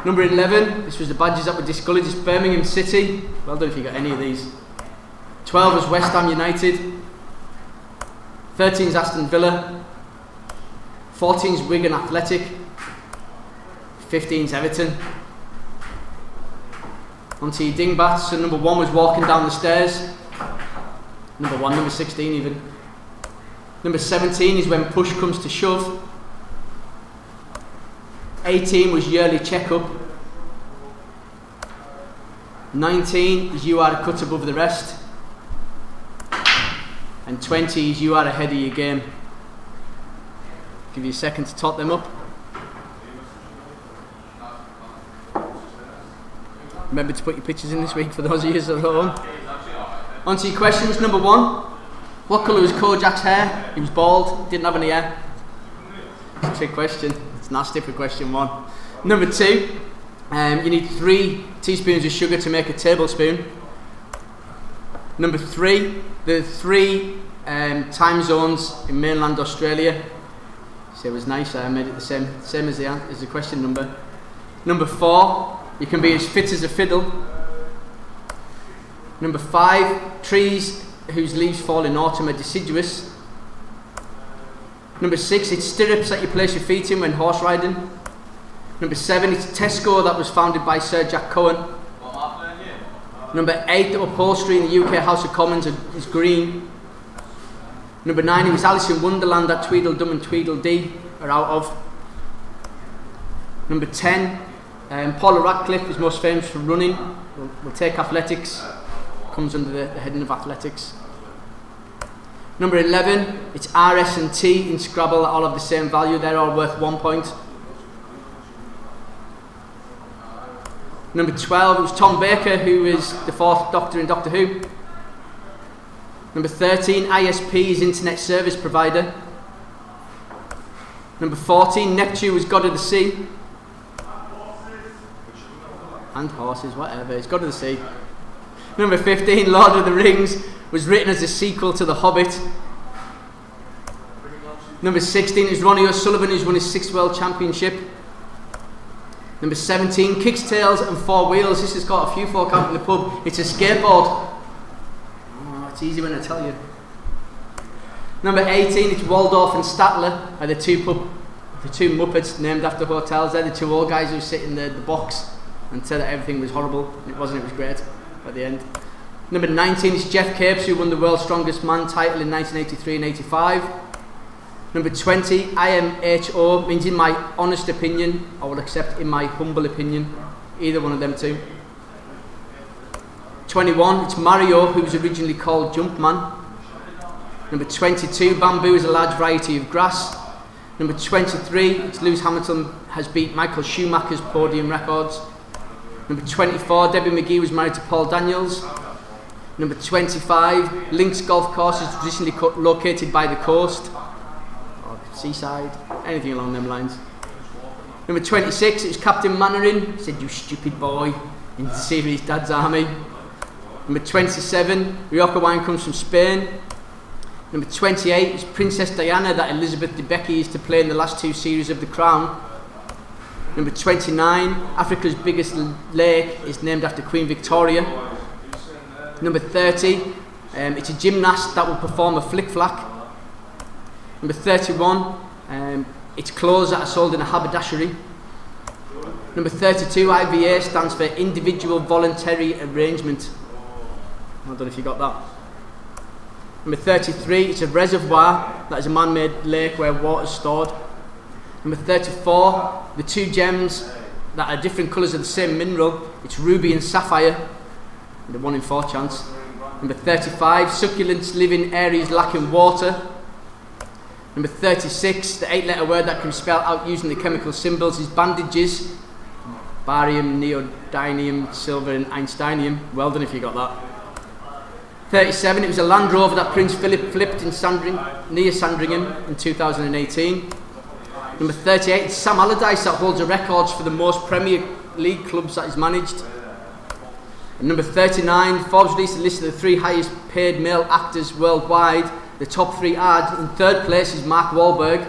Number 11, this was the badges that were discoloured, is Birmingham City. Well done if you got any of these. 12 was West Ham United. 13 is Aston Villa. 14 is Wigan Athletic. 15 is Everton. On to your dingbats. So number 1 was Walking Down the Stairs. Number 16 even. Number 17 is When Push Comes to Shove. 18 was Yearly Checkup. 19 is You Are a Cut Above the Rest. And 20 is You Are Ahead of Your Game. Give you a second to tot them up. Remember to put your pictures in this week for those of you at home. On to your questions. Number 1. What colour was Kojak's hair? He was bald, didn't have any hair. It's a trick question. It's nasty for question 1. Number 2. You need 3 teaspoons of sugar to make a tablespoon. Number 3. The 3 time zones in mainland Australia. So it was nice, I made it the same as the question number. Number 4. You can be as fit as a fiddle. Number 5, trees whose leaves fall in autumn are deciduous. Number 6, it's stirrups that you place your feet in when horse riding. Number 7, it's Tesco that was founded by Sir Jack Cohen. Number 8, the upholstery in the UK House of Commons is green. Number 9, it was Alice in Wonderland that Tweedledum and Tweedledee are out of. Number 10, Paula Radcliffe is most famous for running. We'll take athletics. Comes under the heading of athletics. Number 11, it's RS and T in Scrabble that all have the same value. They're all worth 1 point. Number 12, it was Tom Baker, who is the 4th Doctor in Doctor Who. Number 13, ISP is Internet Service Provider. Number 14, Neptune was God of the Sea. And horses, whatever, it's God of the Sea. Number 15, Lord of the Rings was written as a sequel to The Hobbit. Number 16 is Ronnie O'Sullivan, who's won his 6th World Championship. Number 17, Kicks, Tails and 4 Wheels. This has got a few folk out in the pub. It's a skateboard. Oh, it's easy when I tell you. Number 18, it's Waldorf and Statler, are the two Muppets named after hotels. They're the 2 old guys who sit in the box and said that everything was horrible. It wasn't, it was great at the end. Number 19 is Jeff Capes, who won the World's Strongest Man title in 1983 and 85. Number 20, IMHO, means in my honest opinion. I will accept in my humble opinion. Either one of them 2. 21, it's Mario, who was originally called Jumpman. Number 22, bamboo is a large variety of grass. Number 23, it's Lewis Hamilton has beat Michael Schumacher's podium records. Number 24, Debbie McGee was married to Paul Daniels. Number 25, Links Golf Course is traditionally located by the coast, or seaside, anything along them lines. Number 26, it was Captain Mannering. He said, "You stupid boy," in deceiving his dad's army. Number 27, Rioja wine comes from Spain. Number 28 is Princess Diana that Elizabeth Debicki used to play in the last 2 series of The Crown. Number 29, Africa's biggest lake is named after Queen Victoria. Number 30, it's a gymnast that will perform a flick-flack. Number 31, it's clothes that are sold in a haberdashery. Number 32, IVA stands for Individual Voluntary Arrangement. I don't know if you got that. Number 33, it's a reservoir that is a man-made lake where water is stored. Number 34, the 2 gems that are different colours of the same mineral, it's ruby and sapphire, with a 1 in 4 chance. Number 35, succulents live in areas lacking water. Number 36, the 8-letter word that can be spelled out using the chemical symbols is bandages. Barium, neodymium, silver and einsteinium. Well done if you got that. 37, it was a Land Rover that Prince Philip flipped in near Sandringham in 2018. Number 38, it's Sam Allardyce that holds the records for the most Premier League clubs that he's managed. And number 39, Forbes released a list of the 3 highest paid male actors worldwide. The top 3 are, in 3rd place is Mark Wahlberg,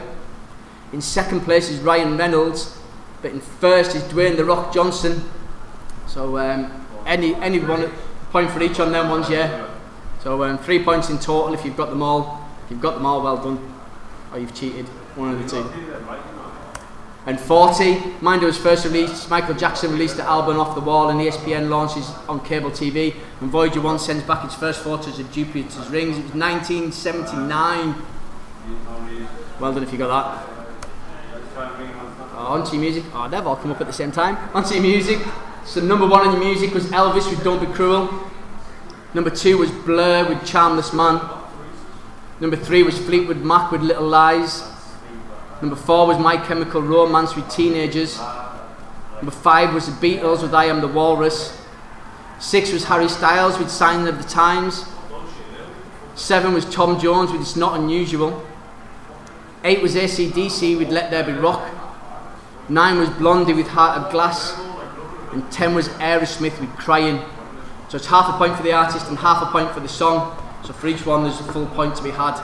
in 2nd place is Ryan Reynolds, but in 1st is Dwayne "The Rock" Johnson. So any one point for each on them ones, yeah. So 3 points in total if you've got them all. If you've got them all, well done. Or you've cheated, one of the 2. And 40, mind was first released, Michael Jackson released the album Off the Wall and ESPN launches on cable TV, and Voyager 1 sends back its first photos of Jupiter's rings. It was 1979. Well done if you got that. Onto your music. Oh, they've all come up at the same time. Onto your music. So number 1 on your music was Elvis with Don't Be Cruel. Number 2 was Blur with Charmless Man. Number 3 was Fleetwood Mac with Little Lies. Number 4 was My Chemical Romance with Teenagers. Number 5 was the Beatles with I Am the Walrus. 6 was Harry Styles with Sign of the Times. 7 was Tom Jones with It's Not Unusual. 8 was AC/DC with Let There Be Rock. 9 was Blondie with Heart of Glass. And 10 was Aerosmith with Crying. So it's half a point for the artist and half a point for the song. So for each one there's a full point to be had.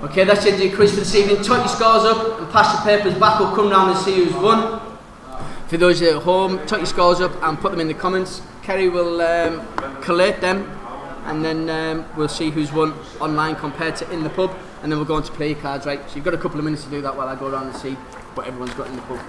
Okay, that's the end of your quiz for this evening. Tot your scores up and pass your papers back. We'll come round and see who's won. For those at home, tot your scores up and put them in the comments. Kerry will collate them, and then we'll see who's won online compared to in the pub, and then we'll go on to play your cards, right? So you've got a couple of minutes to do that while I go around and see what everyone's got in the pub.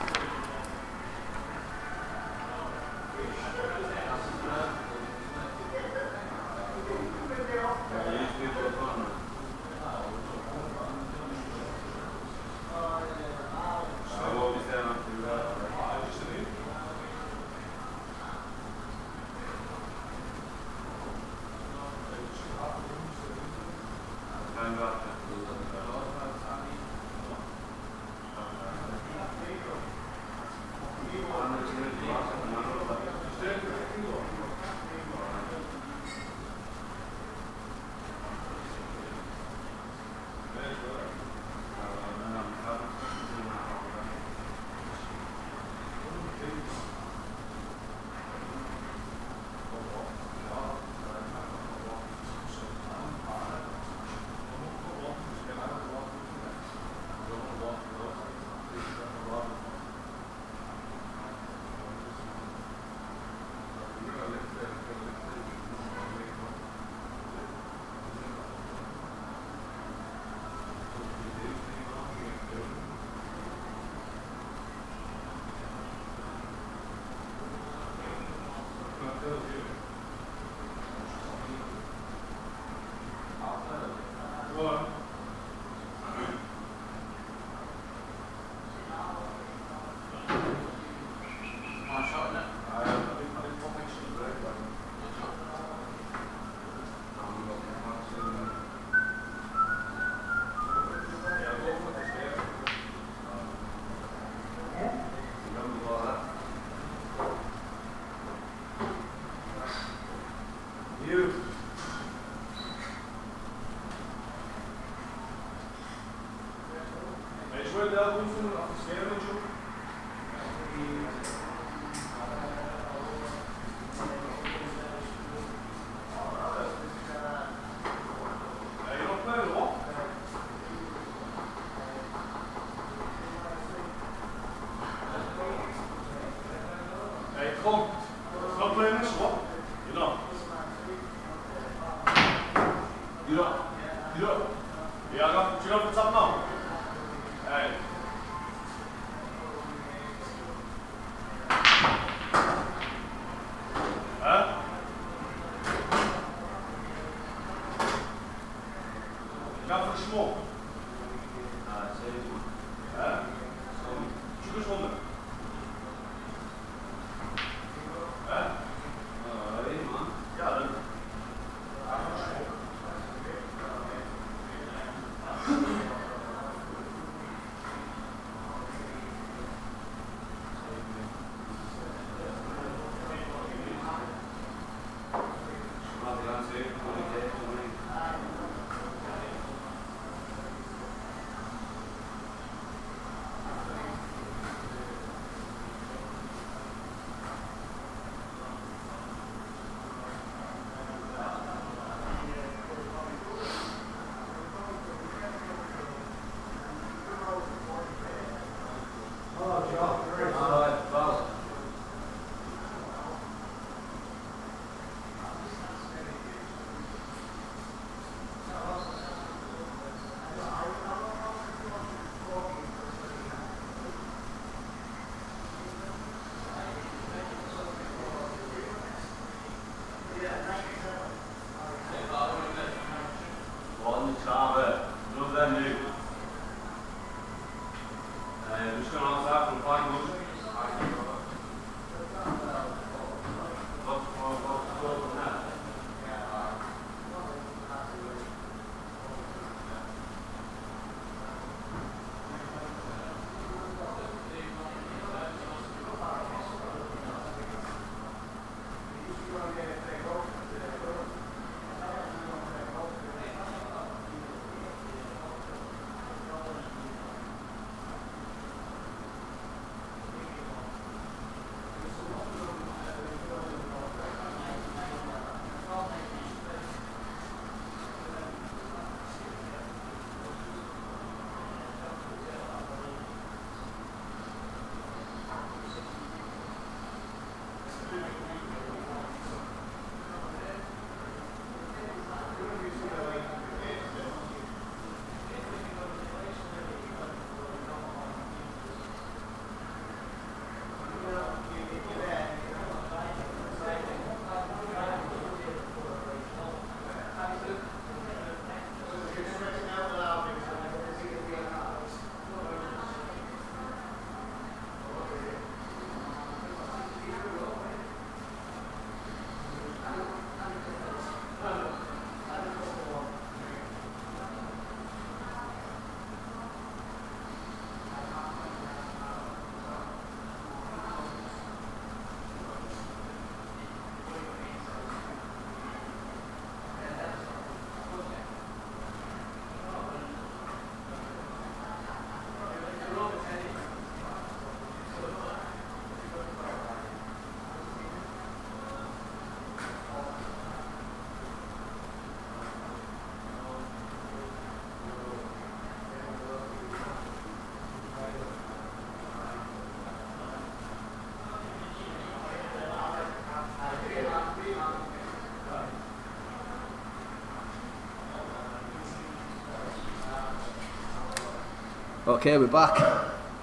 Okay, we're back.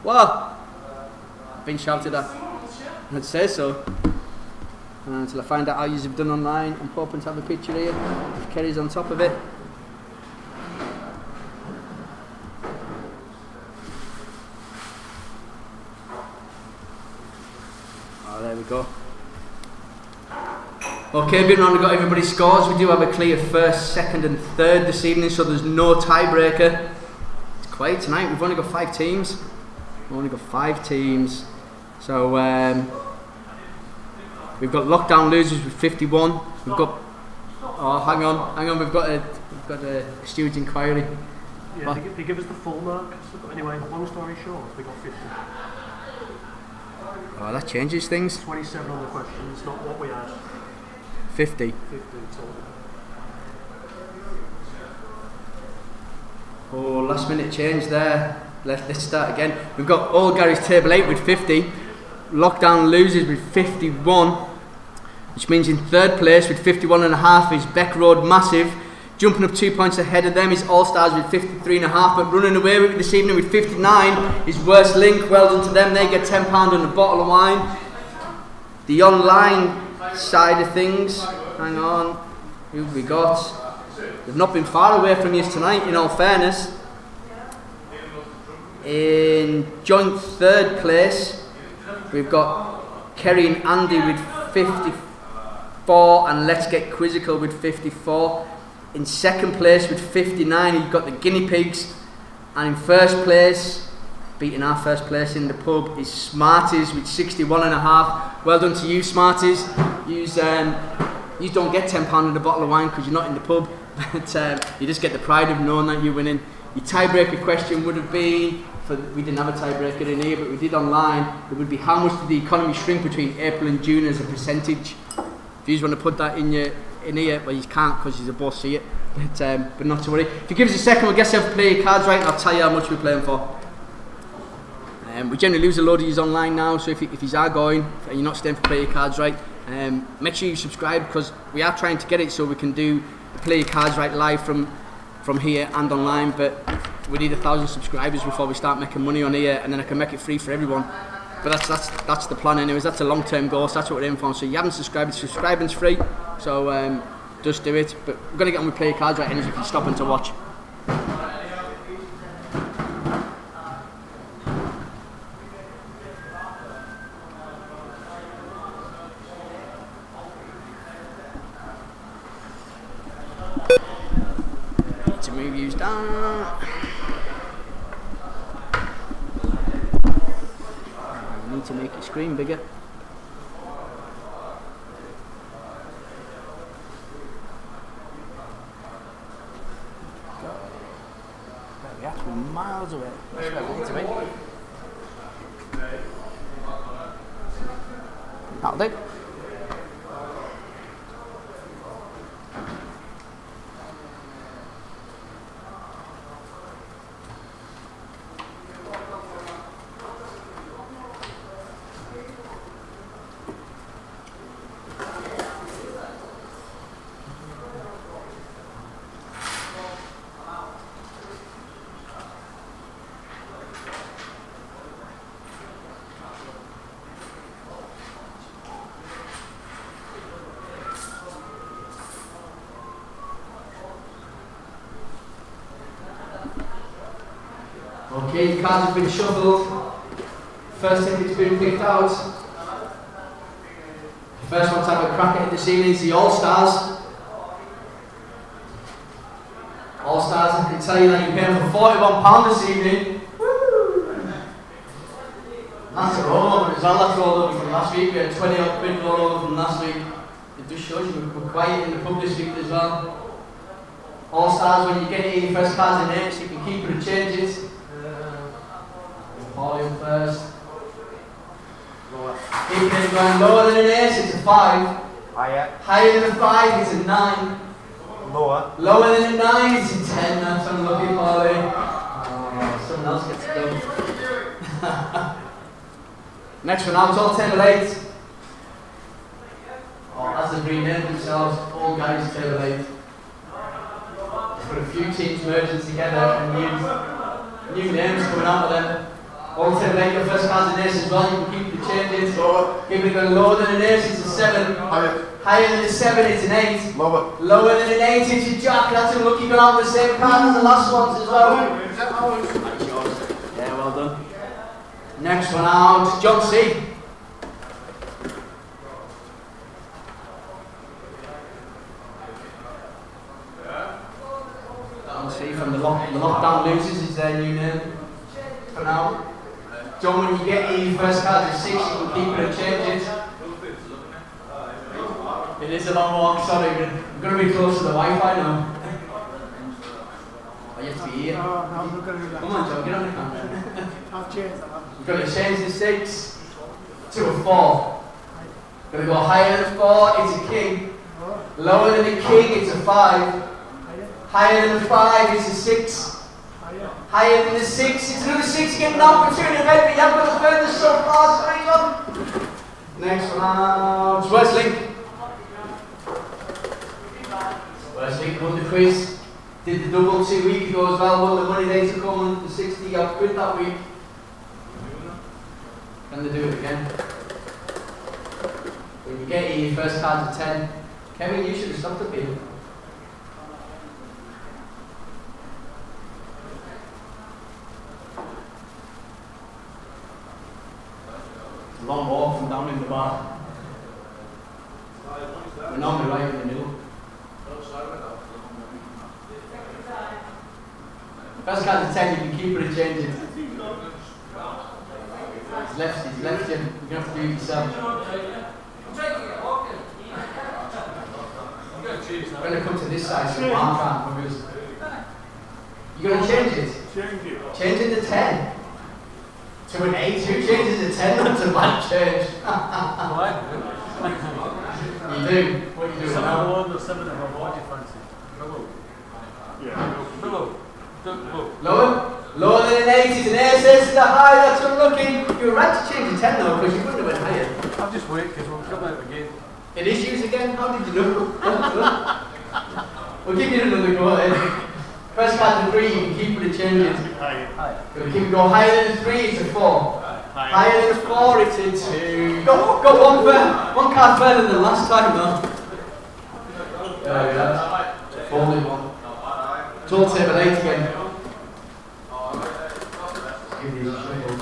What? Been shouted at. I'd say so. Until I find out how you've done online, I'm hoping to have a picture here. Kerry's on top of it. Oh, there we go. Okay, being around, we've got everybody's scores. We do have a clear first, second and third this evening, so there's no tiebreaker. It's quiet tonight. We've only got 5 teams. So we've got lockdown losers with 51. We've got, oh, hang on, we've got a steward's inquiry. Yeah, they give us the full mark. So anyway, long story short, we got 50. Oh, that changes things. 27 on the questions, not what we had. 50. 50 total. Oh, last minute change there. Let's start again. We've got All Gary's Table 8 with 50. Lockdown Losers with 51. Which means in third place with 51.5 is Beck Road Massive. Jumping up 2 points ahead of them is All Stars with 53.5. But running away with it this evening with 59 is Worst Link. Well done to them. They get £10 and a bottle of wine. The online side of things. Hang on. Who have we got? They've not been far away from you tonight, in all fairness. In joint third place, we've got Kerry and Andy with 54 and Let's Get Quizzical with 54. In second place with 59, you've got the Guinea Pigs. And in first place, beating our first place in the pub, is Smarties with 61.5. Well done to you, Smarties. You don't get £10 and a bottle of wine because you're not in the pub. But you just get the pride of knowing that you're winning. Your tiebreaker question would have been, we didn't have a tiebreaker in here, but we did online. It would be how much did the economy shrink between April and June as a percentage? If you just want to put that in here, well you can't because you both see it. But not to worry. If you give us a second, we'll get yourself to play your cards right and I'll tell you how much we're playing for. We generally lose a load of these online now, so if you are going and you're not staying for play your cards right, make sure you subscribe because we are trying to get it so we can do play your cards right live from here and online, but we need 1,000 subscribers before we start making money on here, and then I can make it free for everyone. But that's the plan anyways. That's a long-term goal, so that's what we're aiming for. So you haven't subscribed, subscribing's free, so just do it. But we're going to get on with play your cards right anyways if you're stopping to watch. To move you down. I need to make your screen bigger. There we are, we're miles away. That's where we need to be. That'll do. Okay, the cards have been shuffled. First ticket's been picked out. The first one to have a crack at it this evening is the All Stars. All Stars, I can tell you that you're paying for £41 this evening. Woo! That's a rollover as well, that's rolled over from last week. We had 20 odd quid rollover from last week. It just shows you we're quiet in the pub this week as well. All Stars, when you get your first cards in there, so you can keep it and change it. Volume first. Keep it going lower than an ace, it's a 5. Higher. Higher than a 5, it's a 9. Lower. Lower than a 9, it's a 10. That's unlucky, Polly. Oh, someone else gets done. Next one, out all table 8. Oh, as they've renamed themselves, All Gary's Table 8. Put a few teams merging together and new names coming out of them. All table 8, your first card's an ace as well, you can keep the changes. Keep it going lower than an ace, it's a 7. Higher than a 7, it's an 8. Lower. Lower than an 8, it's a jack. That's unlucky, going out with the same card as the last ones as well. That's yours. Yeah, well done. Next one out, John C. John C from the Lockdown Losers is their new name for now. John, when you get your first card of 6, you can keep it and change it. It is a long walk, sorry, we're going to be close to the Wi-Fi now. Oh, you have to be here. I'm not going to do that. Come on, Joe, get on the camera. I've changed that. We've got to change the 6 to a 4. Got to go higher than a 4, it's a king. Lower than a king, it's a 5. Higher than a 5, it's a 6. Higher than the 6, it's another 6. You get an opportunity, but you haven't got the furthest so far. Sorry, John. Next one out. It's Westlink. Westlink won the quiz. Did the double 2 weeks ago as well. Won the money they took home, the 60 odd quid that week. Can they do it again? When you get your first card to 10, Kevin, you should have stopped the beat. Long walk from down in the bar. We're normally right in the middle. First card to 10, you can keep it and change it. He's left you. You're going to have to do it yourself. We're going to come to this side so Mark can't come with us. You're going to change it? Change it to 10. To an 8, who changes a 10? That's a bad change. You do? What are you doing now? 7 of them, what do you fancy? Below. Yeah, below. Lower? Lower than an 8 is an ace, ace is a high, that's unlucky. You were right to change the 10 though, because you wouldn't have went higher. I've just waited because we'll come out again. It is used again? How did you know? We'll give you another go ahead. First card to 3, you can keep it and change it. Higher. We'll keep it go higher than a 3, it's a 4. Higher than a 4, it's a 2. Go one card further than last time though. There we go. Folded one. It's all table 8 again. Give these a shuffle.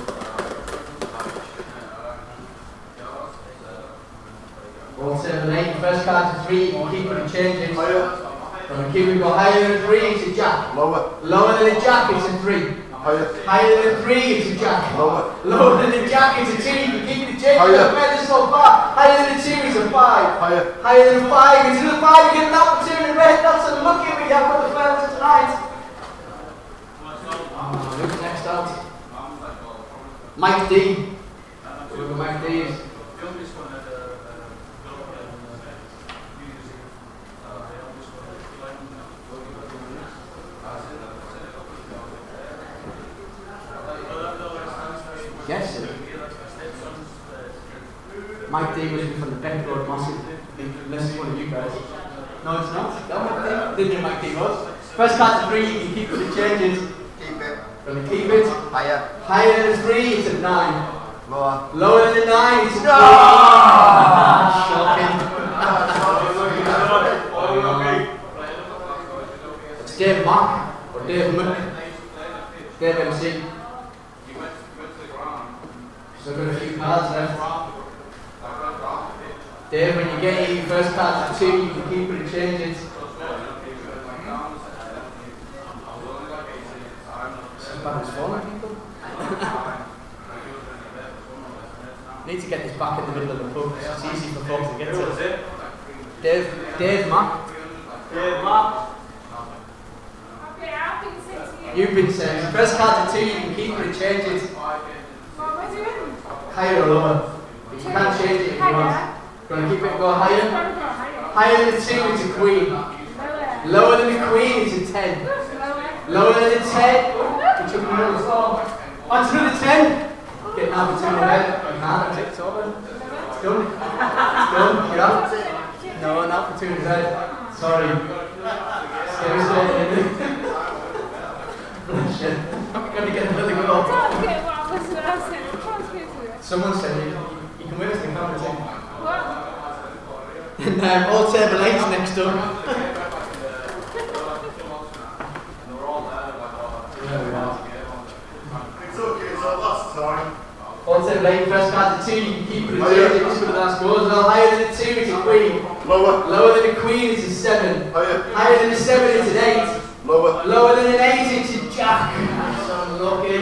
All table 8, first card to 3, you can keep it and change it. From a keep it go higher than a 3, it's a jack. Lower. Lower than a jack, it's a 3. Higher. Higher than a 3, it's a jack. Lower. Lower than a jack, it's a 2. You can keep it and change it. Higher. Better so far. Higher than a 2, it's a 5. Higher. Higher than a 5, it's another 5. You get an opportunity to bet. That's unlucky, but you have got the first tonight. Who's next out? Mike D. Whoever Mike D is. Yes. Mike D was from the Beck Road Massive. Unless it's one of you guys. No, it's not. That Mike D? Didn't know Mike D was. First card to 3, you can keep it and change it. Keep it. Gonna keep it. Higher. Higher than a 3, it's a 9. Lower. Lower than a 9, it's a 3. Shocking. It's Dave Mack or Dave Muck. Dave MC. So I've got a few cards left. Dave, when you get your first card to 2, you can keep it and change it. Need to get this back in the middle of the pub. It's easy for folks to get to. Dave Mack. Dave Mack. Okay, I've been sent to you. You've been sent. First card to 2, you can keep it and change it. What was it? Higher or lower. But you can change it if you want. Gonna keep it go higher? Higher than a 2, it's a queen. Lower than a queen, it's a 10. Lower than a 10, we took another floor. On to the 10. Get an opportunity there. You can't, it's over. It's done. It's done. Get out. No, an opportunity there. Sorry. Scary straight in. Shit. I'm gonna get another go. Someone said you can win us the camera thing. What? And all table 8's next up. It's okay, it's our last time. All table 8, first card to 2, you can keep it and change it just for the last go as well. Higher than a 2, it's a queen. Lower. Lower than a queen, it's a 7. Higher. Higher than a 7, it's an 8. Lower. Lower than an 8, it's a jack. That's unlucky.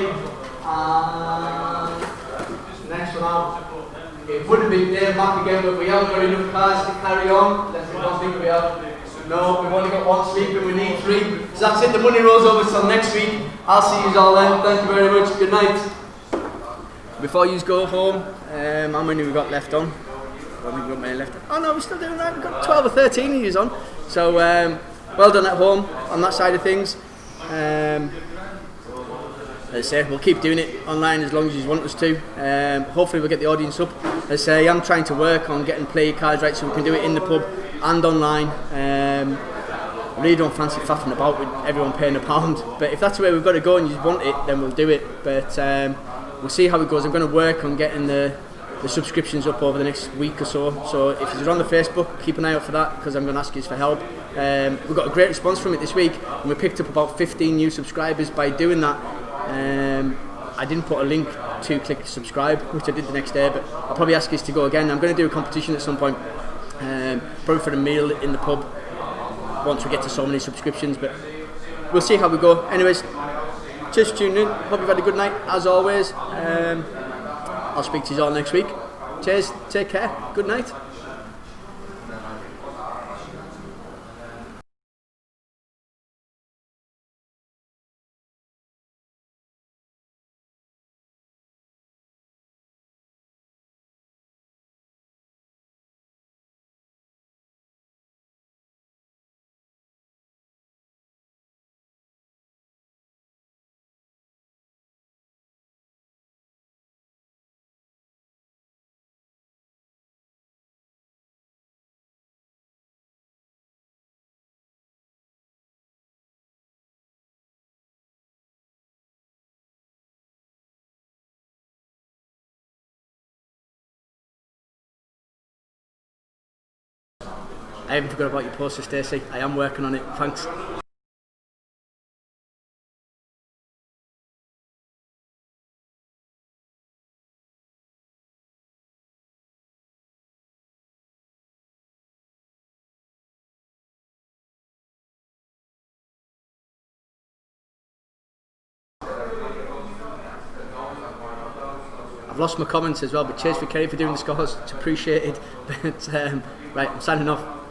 Next one out. It would have been Dave Mack again, but we haven't got enough cards to carry on. Let's don't think we have. No, we've only got 1 sleep and we need 3. So that's it, the money rolls over till next week. I'll see you all then. Thank you very much. Good night. Before you go home, how many we got left on? Well, we've got many left. Oh no, we're still doing that. We've got 12 or 13 of you on. So well done at home on that side of things. As I say, we'll keep doing it online as long as you want us to. Hopefully we'll get the audience up. As I say, I'm trying to work on getting player cards right so we can do it in the pub and online. I really don't fancy faffing about with everyone paying £1, but if that's the way we've got to go and you want it, then we'll do it. But we'll see how it goes. I'm going to work on getting the subscriptions up over the next week or so. So if you're on the Facebook, keep an eye out for that because I'm going to ask you for help. We got a great response from it this week and we picked up about 15 new subscribers by doing that. I didn't put a link to click subscribe, which I did the next day, but I'll probably ask you to go again. I'm going to do a competition at some point, probably for a meal in the pub once we get to so many subscriptions, but we'll see how we go. Anyways, cheers for tuning in. Hope you've had a good night as always. I'll speak to you all next week. Cheers, take care, good night. I haven't forgot about your poster, Stacey. I am working on it. Thanks. I've lost my comments as well, but cheers for Kerry for doing the scores. It's appreciated. But right, I'm signing off.